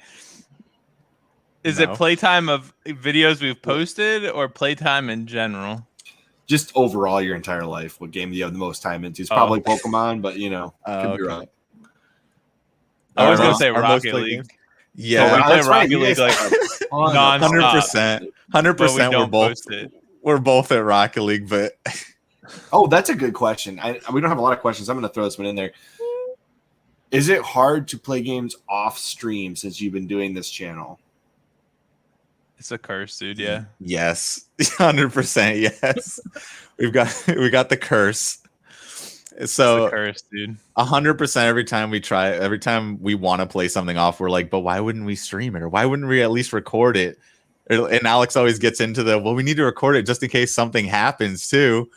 Is it playtime of videos we've posted or playtime in general? Just overall, your entire life. What game do you have the most time into? It's probably Pokemon, but could be wrong. I was going to say Rocket League. Yeah, we play Rocket League like 100%. 100%. We're both at Rocket League, but Oh, that's a good question. We don't have a lot of questions. I'm going to throw this one in there. Is it hard to play games off stream since you've been doing this channel? It's a curse, dude. Yeah. Yes, 100%. Yes, we got the curse. So it's a curse, dude. 100% every time we want to play something off, we're like, but why wouldn't we stream it, or why wouldn't we at least record it? And Alex always gets into well, we need to record it just in case something happens too.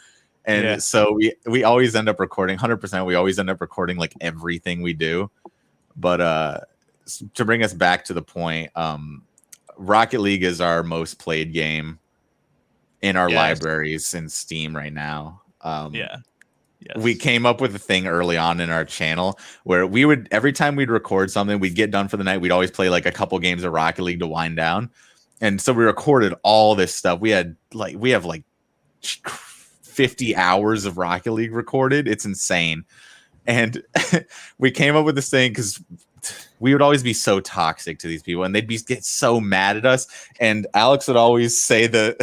And so we always end up recording 100%. We always end up recording like everything we do. But to bring us back to the point, Rocket League is our most played game in our libraries in Steam right now. Yes. We came up with a thing early on in our channel where we would, every time we'd record something, we'd get done for the night, we'd always play like a couple games of Rocket League to wind down. And so we recorded all this stuff. We have like 50 hours of Rocket League recorded. It's insane. And we came up with this thing because we would always be so toxic to these people, and they'd get so mad at us. And Alex would always say the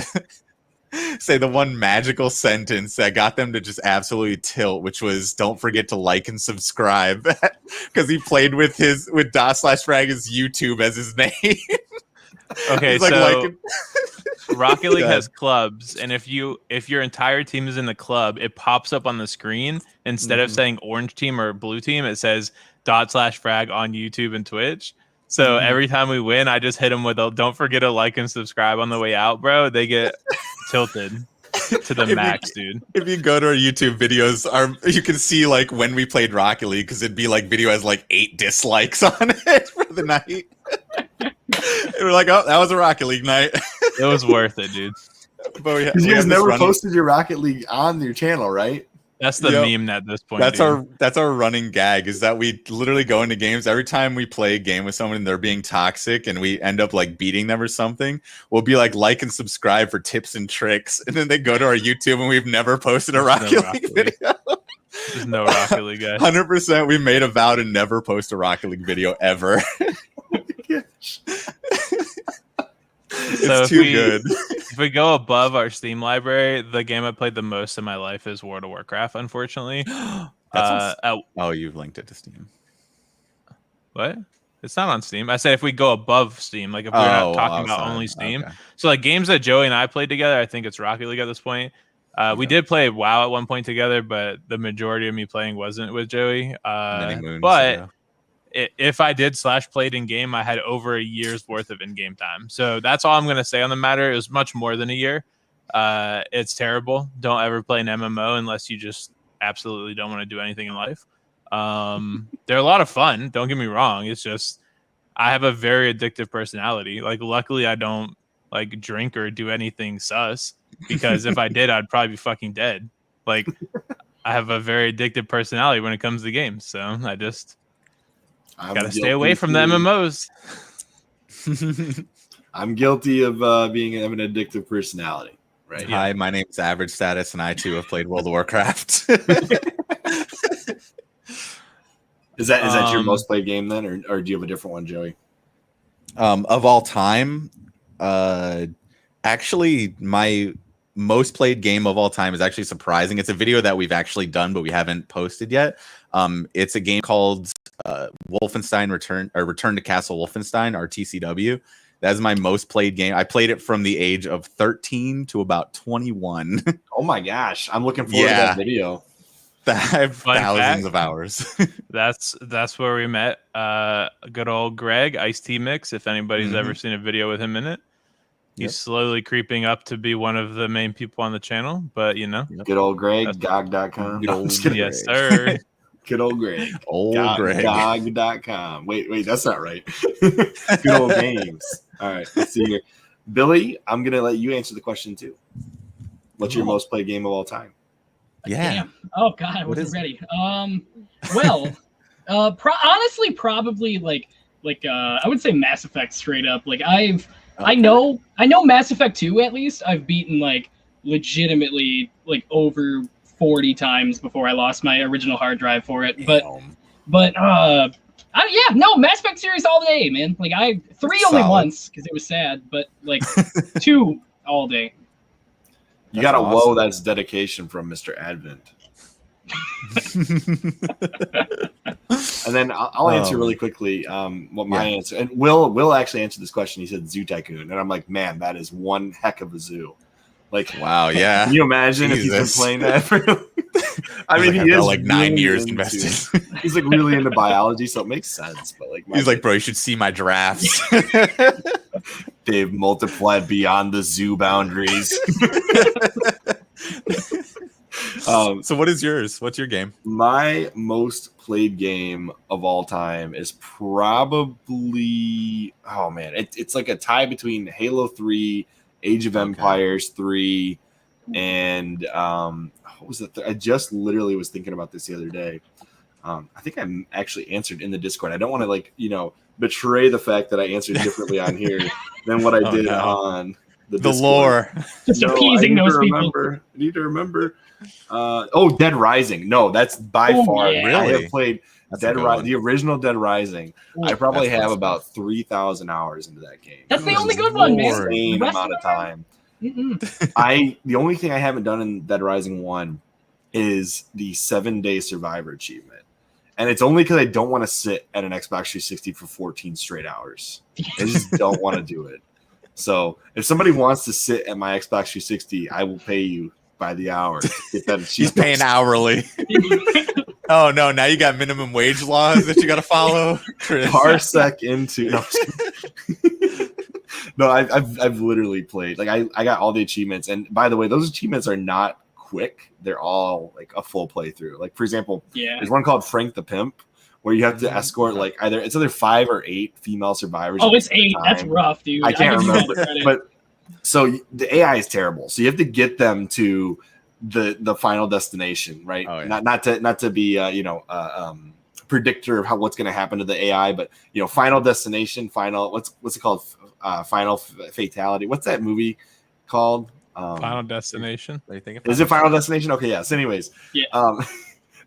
one magical sentence that got them to just absolutely tilt, which was, "Don't forget to like and subscribe," because he played with DotSlashFrag's YouTube as his name. Okay, so Rocket League has clubs, and if your entire team is in the club, it pops up on the screen. Instead of saying orange team or blue team, it says DotSlashFrag on YouTube and Twitch. So every time we win, I just hit them with a "don't forget to like and subscribe" on the way out, bro. They get tilted to the max, dude. If you go to our YouTube videos, you can see like when we played Rocket League, because it'd be like video has like 8 dislikes on it for the night. We're like, oh, that was a Rocket League night. It was worth it, dude. But you guys never posted your Rocket League on your channel, right? That's the meme at this point. That's our running gag, is that we literally go into games every time we play a game with someone and they're being toxic and we end up like beating them or something. We'll be like and subscribe for tips and tricks, and then they go to our YouTube and we've never posted a Rocket League video. There's no Rocket League, guys. 100%. We made a vow to never post a Rocket League video ever. It's too good. If we go above our Steam library, the game I played the most in my life is World of Warcraft, unfortunately. Oh, you've linked it to Steam. What? It's not on Steam. I said if we go above Steam, like if we're not talking about only Steam. Okay. So like games that Joey and I played together, I think it's Rocket League at this point. We did play WoW at one point together, but the majority of me playing wasn't with Joey. If I did /played in game, I had over a year's worth of in-game time. So that's all I'm going to say on the matter. It was much more than a year. It's terrible. Don't ever play an MMO unless you just absolutely don't want to do anything in life. They're a lot of fun. Don't get me wrong. It's just I have a very addictive personality. Like, luckily, I don't like drink or do anything sus, because if I did, I'd probably be fucking dead. Like, I have a very addictive personality when it comes to games. So I just gotta stay away from the MMOs. I'm guilty of having an addictive personality. Right. Hi, my name's Average Status, and I too have played World of Warcraft. Is that your most played game then, or do you have a different one, Joey? Of all time, actually, my most played game of all time is actually surprising. It's a video that we've actually done, but we haven't posted yet. It's a game called Wolfenstein Return to Castle Wolfenstein, or TCW. That's my most played game. I played it from the age of 13 to about 21. Oh my gosh, I'm looking forward to that video. I have thousands of hours. That's where we met. Good old Greg, Iced Tea Mix. If anybody's ever seen a video with him in it, he's slowly creeping up to be one of the main people on the channel. But you know, good old Greg, GOG.com. Yes, sir. Good old Greg. Greg. GOG.com. Wait, that's not right. Good old games. All right, let's see here. Billy, I'm going to let you answer the question too. What's your most played game of all time? Yeah. Damn. Oh, God, I wasn't ready. Well, honestly, probably like I would say Mass Effect straight up. Like I know Mass Effect 2 at least. I've beaten like legitimately like over 40 times before I lost my original hard drive for it. Mass Effect series all day, man. Like 3 only once because it was sad, but like 2 all day. You got a whoa, that's dedication from Mr. Advent. And then I'll answer really quickly what my answer. And Will actually answered this question. He said Zoo Tycoon. And I'm like, man, that is one heck of a zoo. Like, wow, yeah. Can you imagine if he's been playing that for I mean, he is like 9 years invested. He's like really into biology, so it makes sense. But like, he's like, bro, you should see my drafts. They've multiplied beyond the zoo boundaries. So what is yours? What's your game? My most played game of all time is probably, oh man, it's like a tie between Halo 3, Age of Empires 3, and what was it? I just literally was thinking about this the other day. I think I actually answered in the Discord. I don't want to betray the fact that I answered differently on here than what I did on the Discord. Lore. Just appeasing those people. I need to remember. Dead Rising. No, that's by far. Yeah. Really? I have played the original Dead Rising. I probably have about 3,000 hours into that game. That's the only good one, man. Insane amount of time. The only thing I haven't done in Dead Rising 1 is the 7-day survivor achievement. And it's only because I don't want to sit at an Xbox 360 for 14 straight hours. I just don't want to do it. So if somebody wants to sit at my Xbox 360, I will pay you by the hour to get that achievement. He's paying hourly. Oh no! Now you got minimum wage laws that you got to follow. Chris. Parsec into no. I've literally played I got all the achievements, and by the way, those achievements are not quick. They're all like a full playthrough. Like for example, there's one called Frank the Pimp where you have to escort either 5 or 8 female survivors. Oh, it's 8. That's rough, dude. I can't remember, but so the AI is terrible. So you have to get them to the final destination, right? Oh, yeah. Not to be predictor of what's going to happen to the AI, but final destination, what's it called? Final fatality. What's that movie called? Final Destination. Is it Final Destination? Okay, yes. Anyways,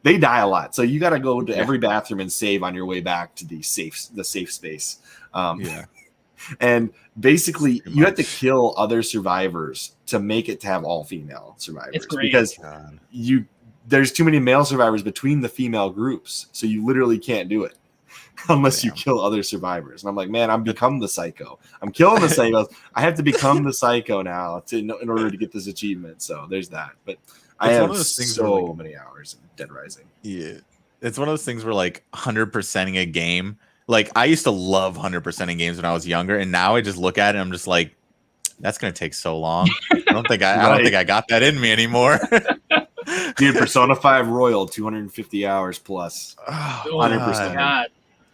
they die a lot, so you got to go to every bathroom and save on your way back to the safe space. And basically, you have to kill other survivors to make it to have all female survivors. It's great because there's too many male survivors between the female groups, so you literally can't do it unless you kill other survivors. And I'm like, man, I'm become the psycho. I'm killing the psychos. I have to become the psycho now in order to get this achievement. So there's that. But I have so many hours in Dead Rising. Yeah, it's one of those things where 100%ing a game. Like I used to love 100%ing games when I was younger, and now I just look at it and I'm just like, that's gonna take so long. I don't think I got that in me anymore. Dude, Persona 5 Royal, 250 hours plus. 100%.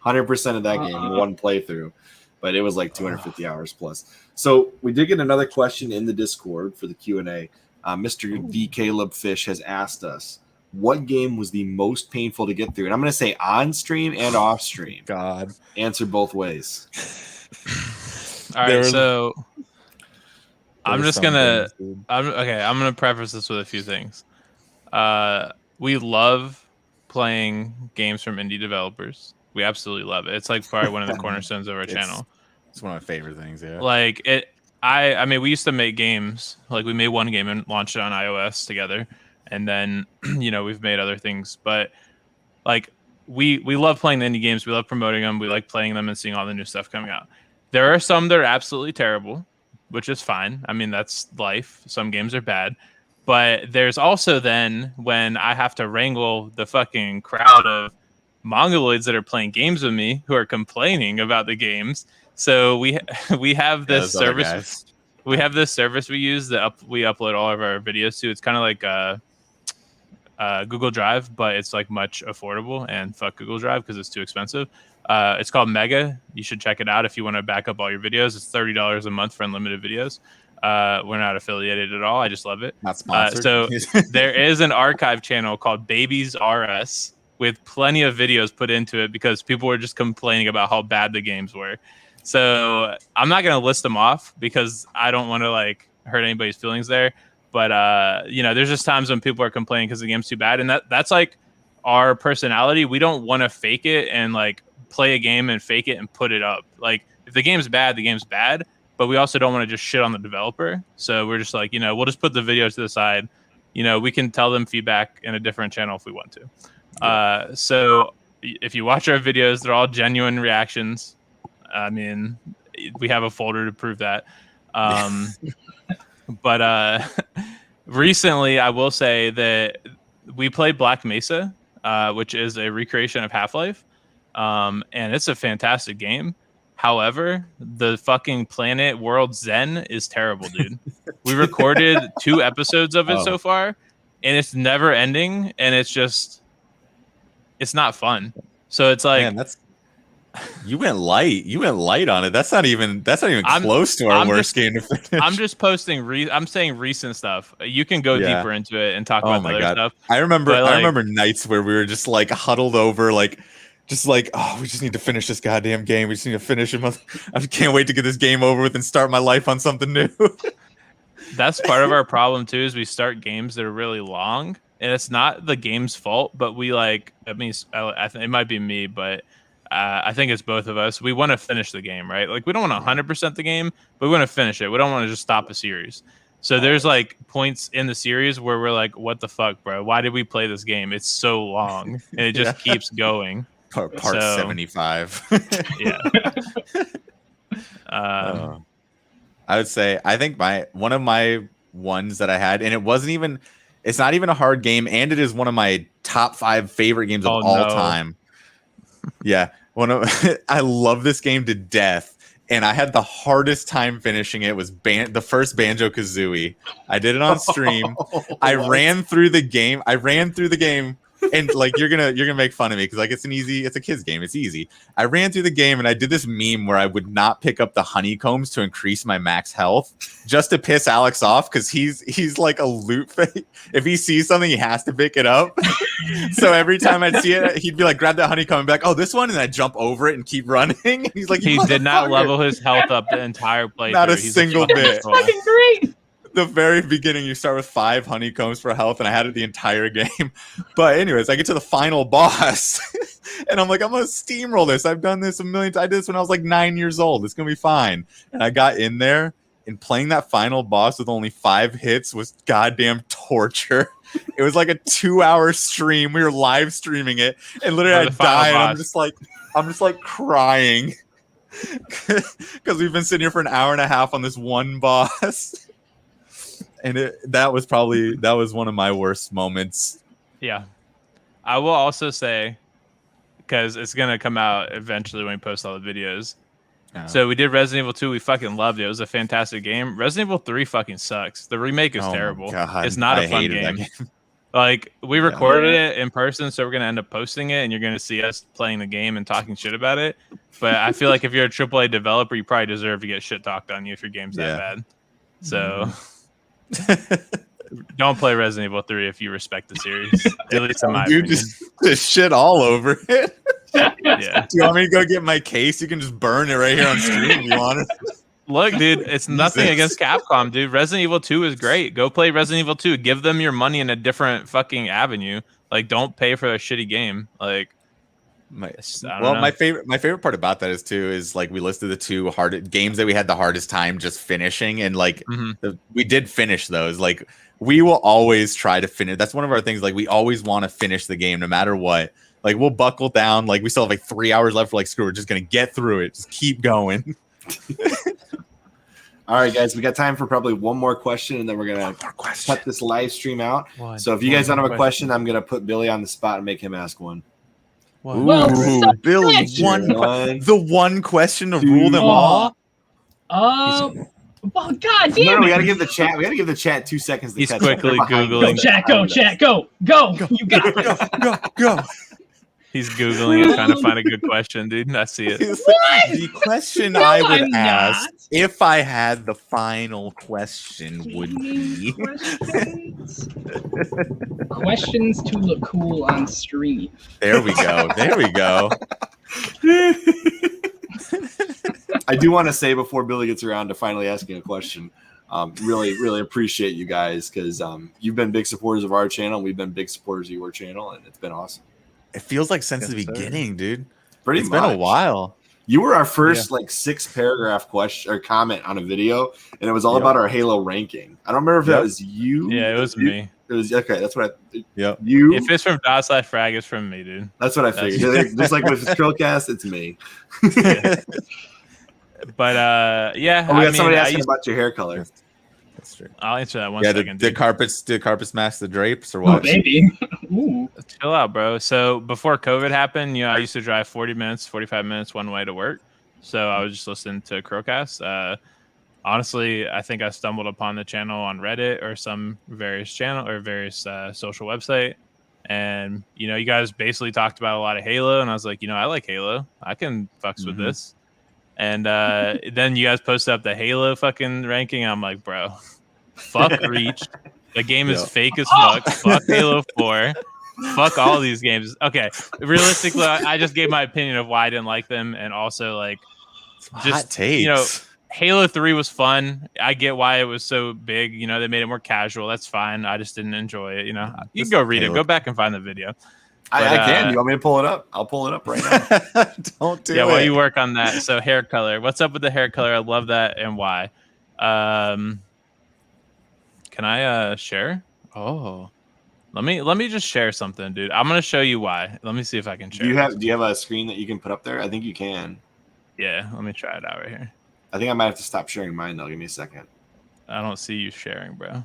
100% of that game in one playthrough. But it was 250 hours plus. So we did get another question in the Discord for the Q&A. Mr. D. Caleb Fish has asked us, what game was the most painful to get through? And I'm going to say on stream and off stream. God. Answer both ways. All right, so I'm just going to I'm going to preface this with a few things. We love playing games from indie developers. We absolutely love it. It's probably one of the cornerstones of our channel. It's one of my favorite things, yeah. I mean, we used to make games. We made one game and launched it on iOS together. And then, we've made other things. But, we love playing the indie games. We love promoting them. We like playing them and seeing all the new stuff coming out. There are some that are absolutely terrible, which is fine. I mean, that's life. Some games are bad. But there's also then when I have to wrangle the fucking crowd of Mongoloids that are playing games with me who are complaining about the games. So we have this service. We have this service we use that we upload all of our videos to. It's kind of like Google Drive, but it's much affordable. And fuck Google Drive because it's too expensive. It's called Mega. You should check it out if you want to back up all your videos. It's $30 a month for unlimited videos. We're not affiliated at all. I just love it. Not sponsored. So there is an archive channel called Babies RS with plenty of videos put into it because people were just complaining about how bad the games were. So I'm not going to list them off because I don't want to hurt anybody's feelings there. But, there's just times when people are complaining because the game's too bad. And that's our personality. We don't want to fake it and play a game and fake it and put it up. If the game's bad, the game's bad. but we also don't want to just shit on the developer. So we're just like, you know, we'll just put the video to the side. You know, we can tell them feedback in a different channel if we want to. So if you watch our videos, they're all genuine reactions. I mean, we have a folder to prove that. But recently, I will say that we played Black Mesa, which is a recreation of Half-Life. And it's a fantastic game. However, the fucking Planet World Zen is terrible, dude. We recorded 2 episodes of it so far, and it's never ending, and it's not fun. So it's like, man, you went light on it. That's not even close to our worst game to finish. I'm just posting. I'm saying recent stuff. You can go deeper into it and talk about the other stuff. I remember nights where we were just like huddled over, like. Just like, oh, we just need to finish this goddamn game. We just need to finish it. I can't wait to get this game over with and start my life on something new. That's part of our problem too, is we start games that are really long, and it's not the game's fault, but we like, I mean, I think it might be me, but I think it's both of us. We want to finish the game, right? Like, we don't want to 100% the game, but we want to finish it. We don't want to just stop a series. So there's like points in the series where we're like, what the fuck, bro? Why did we play this game? It's so long, and it just keeps going. Part 75. Yeah. I would say, I think one of my ones that I had, and it's not even a hard game, and it is one of my top 5 favorite games of all time. Yeah. I love this game to death, and I had the hardest time finishing it. Was the first Banjo-Kazooie. I did it on stream. I ran through the game. And like, you're gonna make fun of me because like it's a kid's game. It's easy. I ran through the game and I did this meme where I would not pick up the honeycombs to increase my max health just to piss Alex off, because he's like a loot fake. If he sees something, he has to pick it up. So every time I'd see it, he'd be like, grab that honeycomb and be like, oh, this one, and I'd jump over it and keep running. And he's like, he did not level his health up the entire playthrough. Not a single bit. That's fucking great. The very beginning, you start with 5 honeycombs for health, and I had it the entire game. But anyways, I get to the final boss, and I'm like, I'm gonna steamroll this. I've done this a million times. I did this when I was like 9 years old. It's gonna be fine. And I got in there, and playing that final boss with only 5 hits was goddamn torture. It was like a 2-hour stream. We were live streaming it, and literally I died. And I'm just like crying because we've been sitting here for an hour and a half on this one boss. And that was one of my worst moments. Yeah. I will also say, because it's going to come out eventually when we post all the videos. Oh. So we did Resident Evil 2. We fucking loved it. It was a fantastic game. Resident Evil 3 fucking sucks. The remake is terrible. It's not a fun game. Like, we recorded it in person, so we're going to end up posting it, and you're going to see us playing the game and talking shit about it. But I feel like if you're a AAA developer, you probably deserve to get shit talked on you if your game's that bad. So... Don't play Resident Evil 3 if you respect the series. At least in my opinion. Just shit all over it. Yeah. Do you want me to go get my case? You can just burn it right here on stream if you want it. Look, dude, it's nothing against Capcom, dude. Resident Evil 2 is great. Go play Resident Evil 2. Give them your money in a different fucking avenue. Like, don't pay for a shitty game. Like, my favorite part about that is like we listed the 2 hard games that we had the hardest time just finishing, and like we did finish those. Like, we will always try to finish. That's one of our things. Like, we always want to finish the game no matter what. Like, we'll buckle down. Like, we still have like 3 hours left. We're like, screw it, we're just gonna get through it. Just keep going. All right, guys, we got time for probably one more question, and then we're gonna cut this live stream out. So if you guys don't have a question, I'm gonna put Billy on the spot and make him ask one. Well, Billy, the one question to rule them all. Well, god damn No, it! we gotta give the chat. We gotta give the chat 2 seconds. To He's catch quickly up. Googling. Go, chat, go! You got it. Go. He's Googling and trying to find a good question, dude. I see it. What? The question No, I would I'm ask, not. if I had the final question, would be Questions to look cool on stream. There we go. I do want to say before Billy gets around to finally asking a question, really appreciate you guys, because you've been big supporters of our channel. We've been big supporters of your channel, and it's been awesome. It feels like since the beginning, dude. It's been a while. You were our first like 6-paragraph question or comment on a video, and it was all about our Halo ranking. I don't remember if that was you. Yeah, it was me. It was okay. That's what I. Yep. You. If it's from DotSlashFrag, it's from me, dude. That's what I figured. Just like with CHRILLCAST, it's me. But yeah, we got somebody asking about your hair color. That's true. I'll answer that one second. Did carpets match the drapes or Oh, what? baby. Ooh. Chill out, bro. So before COVID happened, I used to drive 40 minutes, 45 minutes one way to work. So I was just listening to CHRILLCAST. Honestly, I think I stumbled upon the channel on Reddit or some various social website. And, you guys basically talked about a lot of Halo. And I was like, I like Halo. I can fucks with this. And then you guys posted up the Halo fucking ranking. I'm like, bro, fuck Reach. The game is fake as fuck. Fuck Halo 4. Fuck all these games. Okay, realistically, I just gave my opinion of why I didn't like them, and also like, just Halo 3 was fun. I get why it was so big. They made it more casual. That's fine. I just didn't enjoy it. You can go read it. Go back and find the video. I can. You want me to pull it up? I'll pull it up right now. Don't do it. Yeah, while you work on that. So hair color. What's up with the hair color? I love that, and why? Can I share? Oh, let me just share something, dude. I'm gonna show you why. Let me see if I can share. Do you have a screen that you can put up there? I think you can. Yeah, let me try it out right here. I think I might have to stop sharing mine though. Give me a second. I don't see you sharing, bro.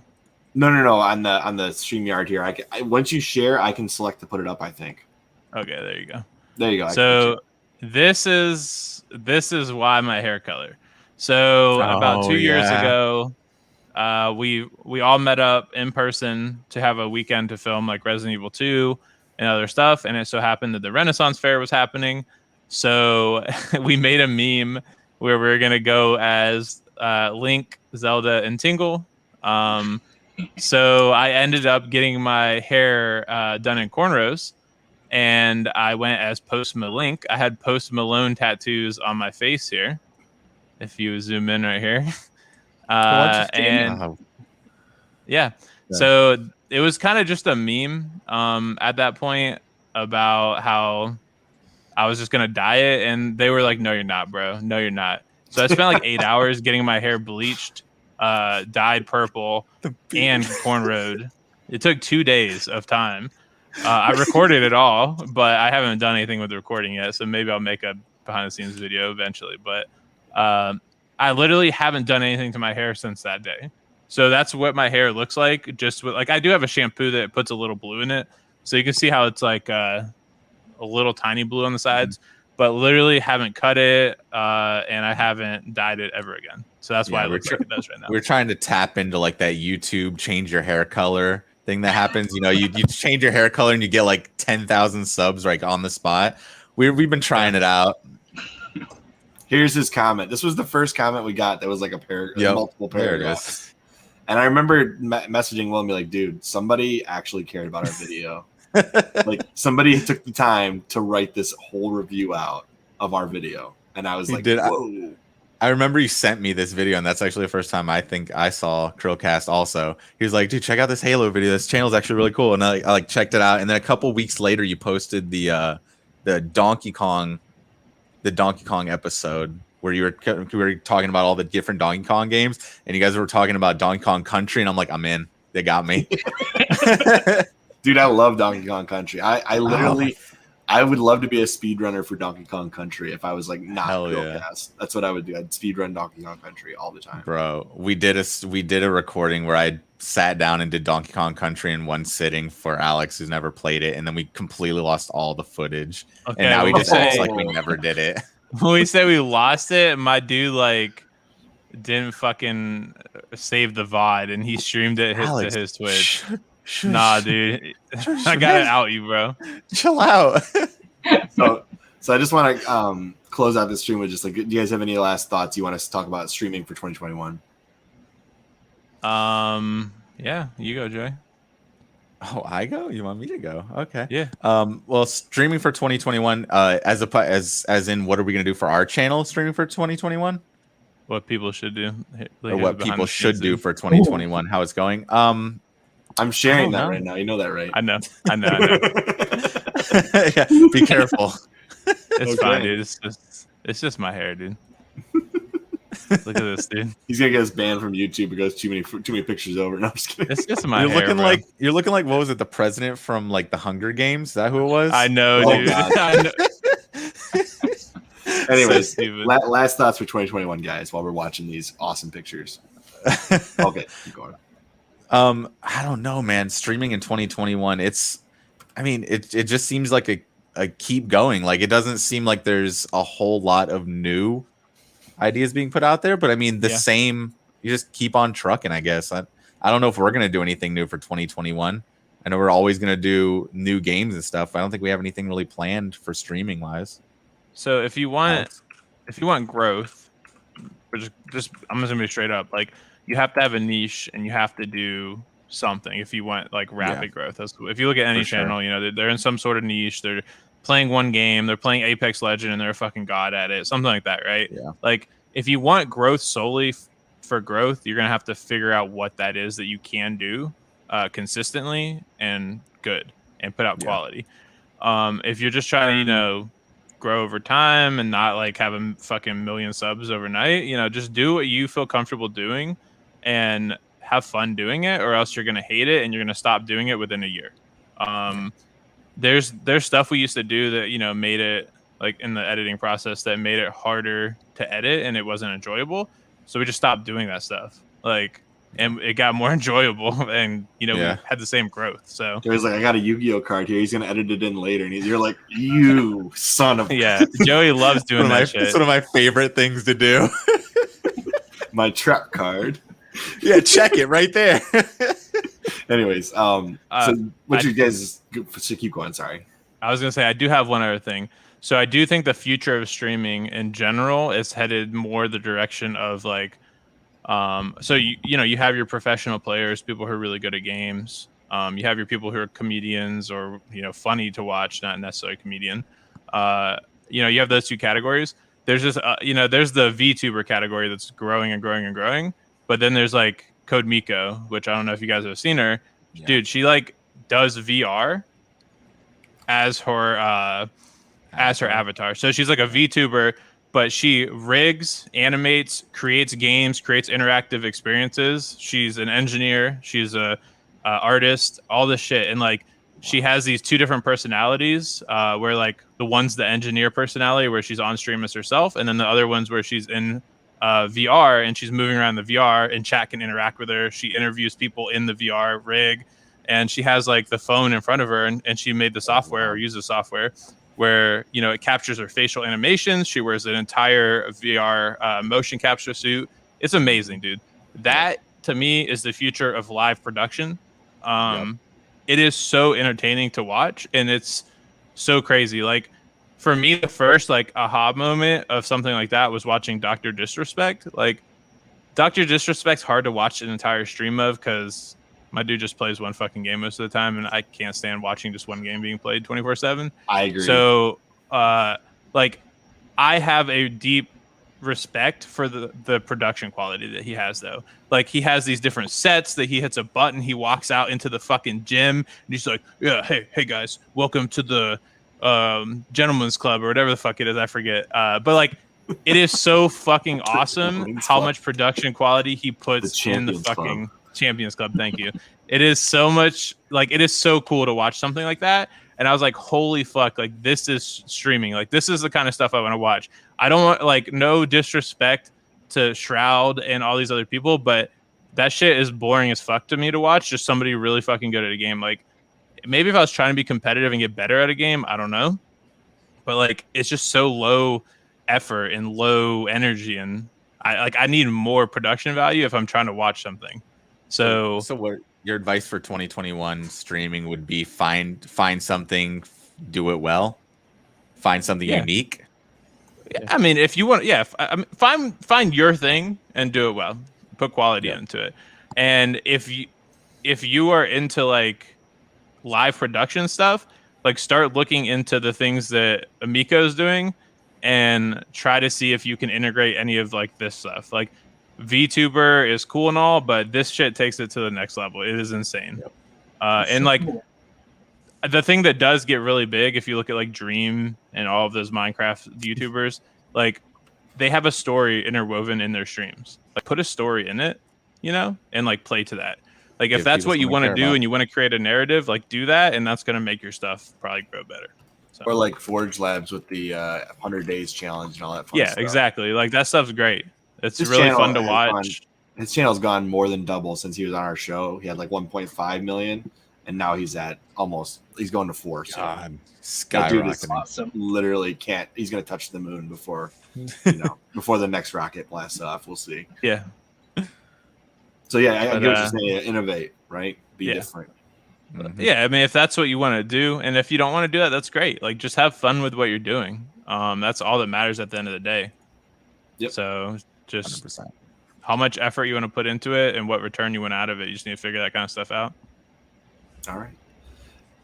No. On the StreamYard here, once you share, I can select to put it up. I think. Okay, there you go. There you go. So this is why my hair color. So about 2 years ago, we all met up in person to have a weekend to film like Resident Evil 2 and other stuff, and it so happened that the Renaissance Fair was happening. So we made a meme where we were gonna go as Link, Zelda, and Tingle. So I ended up getting my hair done in cornrows, and I went as Post Malone. I had Post Malone tattoos on my face here. If you zoom in right here, so it was kind of just a meme at that point about how I was just gonna dye it, and they were like, "No, you're not, bro. No, you're not." So I spent like 8 hours getting my hair bleached, dyed purple, and cornrowed. It took 2 days of time. I recorded it all, but I haven't done anything with the recording yet. So maybe I'll make a behind the scenes video eventually. But I literally haven't done anything to my hair since that day. So that's what my hair looks like. Just with I do have a shampoo that puts a little blue in it, so you can see how it's like a little tiny blue on the sides. But literally haven't cut it, and I haven't dyed it ever again. So that's why it looks like it does right now. We're trying to tap into like that YouTube change your hair color thing that happens. You change your hair color and you get like 10,000 subs like on the spot. We've been trying it out. Here's his comment. This was the first comment we got that was like multiple paragraphs. And I remember messaging Will and be like, dude, somebody actually cared about our video. Like somebody took the time to write this whole review out of our video. And I was like, whoa. I remember you sent me this video, and that's actually the first time I think I saw CHRILLCAST also. He was like, dude, check out this Halo video. This channel is actually really cool. And I like checked it out. And then a couple weeks later, you posted the Donkey Kong episode where we were talking about all the different Donkey Kong games, and you guys were talking about Donkey Kong Country, and I'm like, I'm in. They got me. Dude, I love Donkey Kong Country. I literally, I would love to be a speedrunner for Donkey Kong Country if I was like not CHRILLCAST. Yeah. That's what I would do. I'd speedrun Donkey Kong Country all the time. Bro, we did a recording where I sat down and did Donkey Kong Country in one sitting for Alex, who's never played it, and then we completely lost all the footage. Okay, and now we just act like we never did it. When we say we lost it, my dude like didn't fucking save the VOD, and he streamed it to his Twitch. Nah, dude, I gotta out you, bro. Chill out. So I just want to close out this stream with just like, do you guys have any last thoughts you want us to talk about streaming for 2021? Yeah, you go, Joy. Oh, I go? You want me to go? Okay. Yeah. Well, streaming for 2021, as in what are we gonna do for our channel streaming for 2021? What people should do. Or what people should do for 2021, how it's going. I'm sharing that right now. You know that, right? I know. Yeah, be careful. It's fine, dude. It's just It's just my hair, dude. Look at this, dude. He's gonna get us banned from YouTube because too many pictures over. No, I'm just kidding. It's just my You're hair, looking bro. like what was it? The president from like the Hunger Games? Is that who it was? I know, Oh, dude. God. I know. Anyways, So stupid. last thoughts for 2021, guys. While we're watching these awesome pictures. Okay, keep going. I don't know, man. Streaming in 2021, it just seems like a keep going. Like it doesn't seem like there's a whole lot of new ideas being put out there, but I mean the same. You just keep on trucking, I guess. I don't know if we're gonna do anything new for 2021. I know we're always gonna do new games and stuff. I don't think we have anything really planned for streaming wise. So if you want growth, I'm just gonna be straight up. Like you have to have a niche and you have to do something if you want like rapid growth. If you look at any channel, you know they're in some sort of niche. They're playing one game. They're playing Apex Legend and they're a fucking god at it. Something like that, right? Yeah. Like if you want growth solely for growth, you're gonna have to figure out what that is that you can do consistently and good and put out quality. If you're just trying to, grow over time and not like have a fucking million subs overnight, just do what you feel comfortable doing and have fun doing it, or else you're gonna hate it and you're gonna stop doing it within a year. There's stuff we used to do that made it like in the editing process that made it harder to edit and it wasn't enjoyable, so we just stopped doing that stuff. Like, and it got more enjoyable, and we had the same growth. So Joey's like, I got a Yu-Gi-Oh card here. He's gonna edit it in later, and you're like, you son of Joey loves doing that shit. It's one of my favorite things to do. My trap card. Yeah, check it right there. Anyways, so what you guys should keep going? Sorry, I was gonna say I do have one other thing. So I do think the future of streaming in general is headed more the direction of like. So you have your professional players, people who are really good at games. You have your people who are comedians or funny to watch, not necessarily comedian. You have those two categories. There's just there's the VTuber category that's growing and growing and growing. But then there's like Code Miko, which I don't know if you guys have seen her. Yeah. Dude, she like does VR as her avatar. So she's like a VTuber. But she rigs, animates, creates games, creates interactive experiences. She's an engineer. She's a artist. All this shit, and like she has these two different personalities. Where like the one's the engineer personality, where she's on stream as herself, and then the other one's where she's in VR and she's moving around the VR, and chat can interact with her. She interviews people in the VR rig, and she has like the phone in front of her, and she made the software or uses software where it captures her facial animations. She wears an entire VR motion capture suit. It's amazing, dude. That to me is the future of live production. It is so entertaining to watch, and it's so crazy. Like for me, the first like aha moment of something like that was watching Dr. Disrespect. Like Dr. Disrespect's hard to watch an entire stream of because my dude just plays one fucking game most of the time, and I can't stand watching just one game being played 24/7. I agree. So, like, I have a deep respect for the production quality that he has, though. Like, he has these different sets that he hits a button, he walks out into the fucking gym, and he's like, "Yeah, hey guys, welcome to the Gentleman's Club," or whatever the fuck it is, I forget. But like, it is so fucking awesome how much production quality he puts in the fucking Champions Club. Thank you. It is so much, like, it is so cool to watch something like that. And I was like, holy fuck, like, this is streaming. Like, this is the kind of stuff I want to watch. I don't want, like, no disrespect to Shroud and all these other people, but that shit is boring as fuck to me to watch. Just somebody really fucking good at a game. Like, maybe if I was trying to be competitive and get better at a game, I don't know. But, like, it's just so low effort and low energy. And I need more production value if I'm trying to watch something. So what your advice for 2021 streaming would be? Find something, do it well, find something unique. I mean, if you want, find your thing and do it well. Put quality into it. And if you are into like live production stuff, like start looking into the things that Amico is doing and try to see if you can integrate any of like this stuff. Like, VTuber is cool and all, but this shit takes it to the next level. It is insane. And like the thing that does get really big, if you look at like Dream and all of those Minecraft YouTubers, like they have a story interwoven in their streams. Like put a story in it, you know, and like play to that. Like if Give that's people what you something want to to care do about. and you want to create a narrative, like do that, and that's gonna make your stuff probably grow better. So, Or like Forge Labs with the 100 days challenge and all that fun yeah, stuff. exactly. Like that stuff's great. It's His really channel fun to has watch. His channel's gone more than double since he was on our show. He had like 1.5 million, and now he's going to 4. So God, that dude is skyrocketing. Awesome. literally can't. He's gonna touch the moon before before the next rocket blasts off. We'll see. Yeah. So yeah, I But, get what you're saying. Innovate, right? Be yeah. different. Mhm. Yeah, I mean, if that's what you want to do, and if you don't want to do that, that's great. Like, just have fun with what you're doing. That's all that matters at the end of the day. Yep. So just 100%. how much effort you want to put into it and what return you want out of it. You just need to figure that kind of stuff out. All right.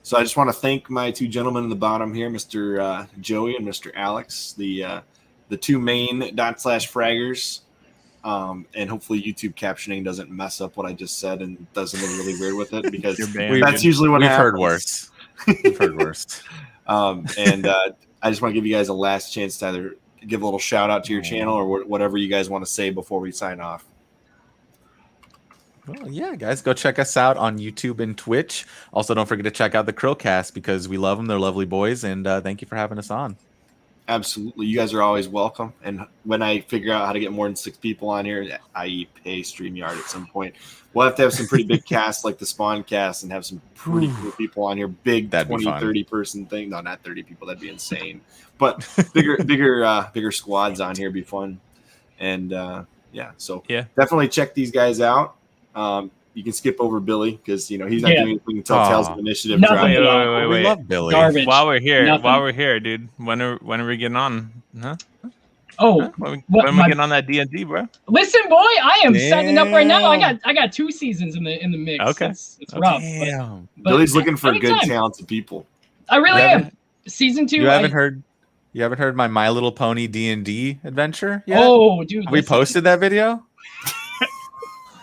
So I just want to thank my two gentlemen in the bottom here, Mr. Joey and Mr. Alex, the two main ./fraggers. And hopefully YouTube captioning doesn't mess up what I just said and does something really weird with it, because You're banned, that's dude. usually what We've happens. heard worse. We've heard worse. And I just want to give you guys a last chance to either give a little shout out to your channel or whatever you guys want to say before we sign off. Well, yeah, guys, go check us out on YouTube and Twitch. Also, don't forget to check out the CHRILLCAST because we love them. They're lovely boys, and thank you for having us on. Absolutely. You guys are always welcome. And when I figure out how to get more than 6 people on here, i.e. pay StreamYard at some point, we'll have to have some pretty big casts like the Spawn cast and have some pretty cool people on here. Big That'd be 20, fun. 30 person thing. No, not 30 people. That'd be insane. But bigger squads on here would be fun. And yeah, so Yeah. definitely check these guys out. You can skip over Billy because he's not doing anything until Tales of Initiative Nothing. drops. We love Billy. Garbage. While we're here, Nothing. dude, when are we getting on? Huh? Oh, Huh? When what, are we getting on that D&D, bro? listen, boy, I am setting up right now. Damn. I got 2 seasons in the mix. Okay. It's rough. Damn. But Billy's looking for good, anytime. talented people. I really You am. haven't- Season 2. You haven't heard my My Little Pony D&D adventure yet? Oh, dude. Have we listen. posted that video?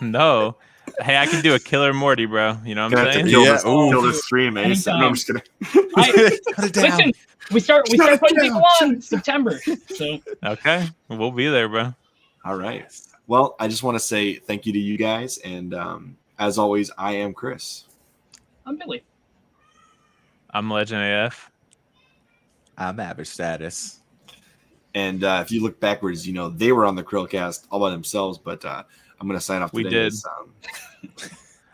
No. Hey, I can do a Killer Morty, bro. You know what Gonna I'm have to saying? kill this stream, eh? So, no, I'm just kidding. Cut it down. Listen, we start putting people on September. So Okay, we'll be there, bro. All right. Well, I just want to say thank you to you guys. And as always, I am Chris. I'm Billy. I'm Legend AF. I'm average status. And if you look backwards, they were on the CHRILLCAST all by themselves, but I'm going to sign off today. We did. as,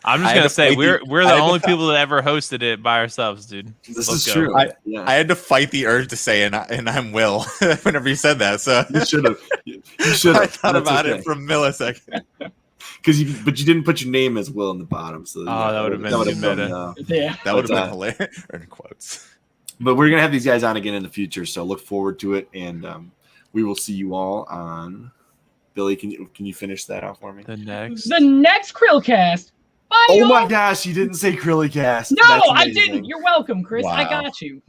I'm I just had gonna to say fight we're I the had to only fight- people that ever hosted it by ourselves, dude. This Let's is go. true. I had to fight the urge to say, and I'm Will, whenever you said that. So You should have. You should I have. thought about it for a millisecond. But you didn't put your name as Will in the bottom. So that would've been would've too been, meta. Yeah. That would have But, been hilarious. Or in quotes. But we're gonna have these guys on again in the future, so look forward to it. And we will see you all on. Billy, can you finish that off for me? The next. The next Krillcast. Bye, Oh y'all. my gosh, you didn't say CHRILLCAST. No, That's I amazing. didn't. You're welcome, Chris. I Wow. got you.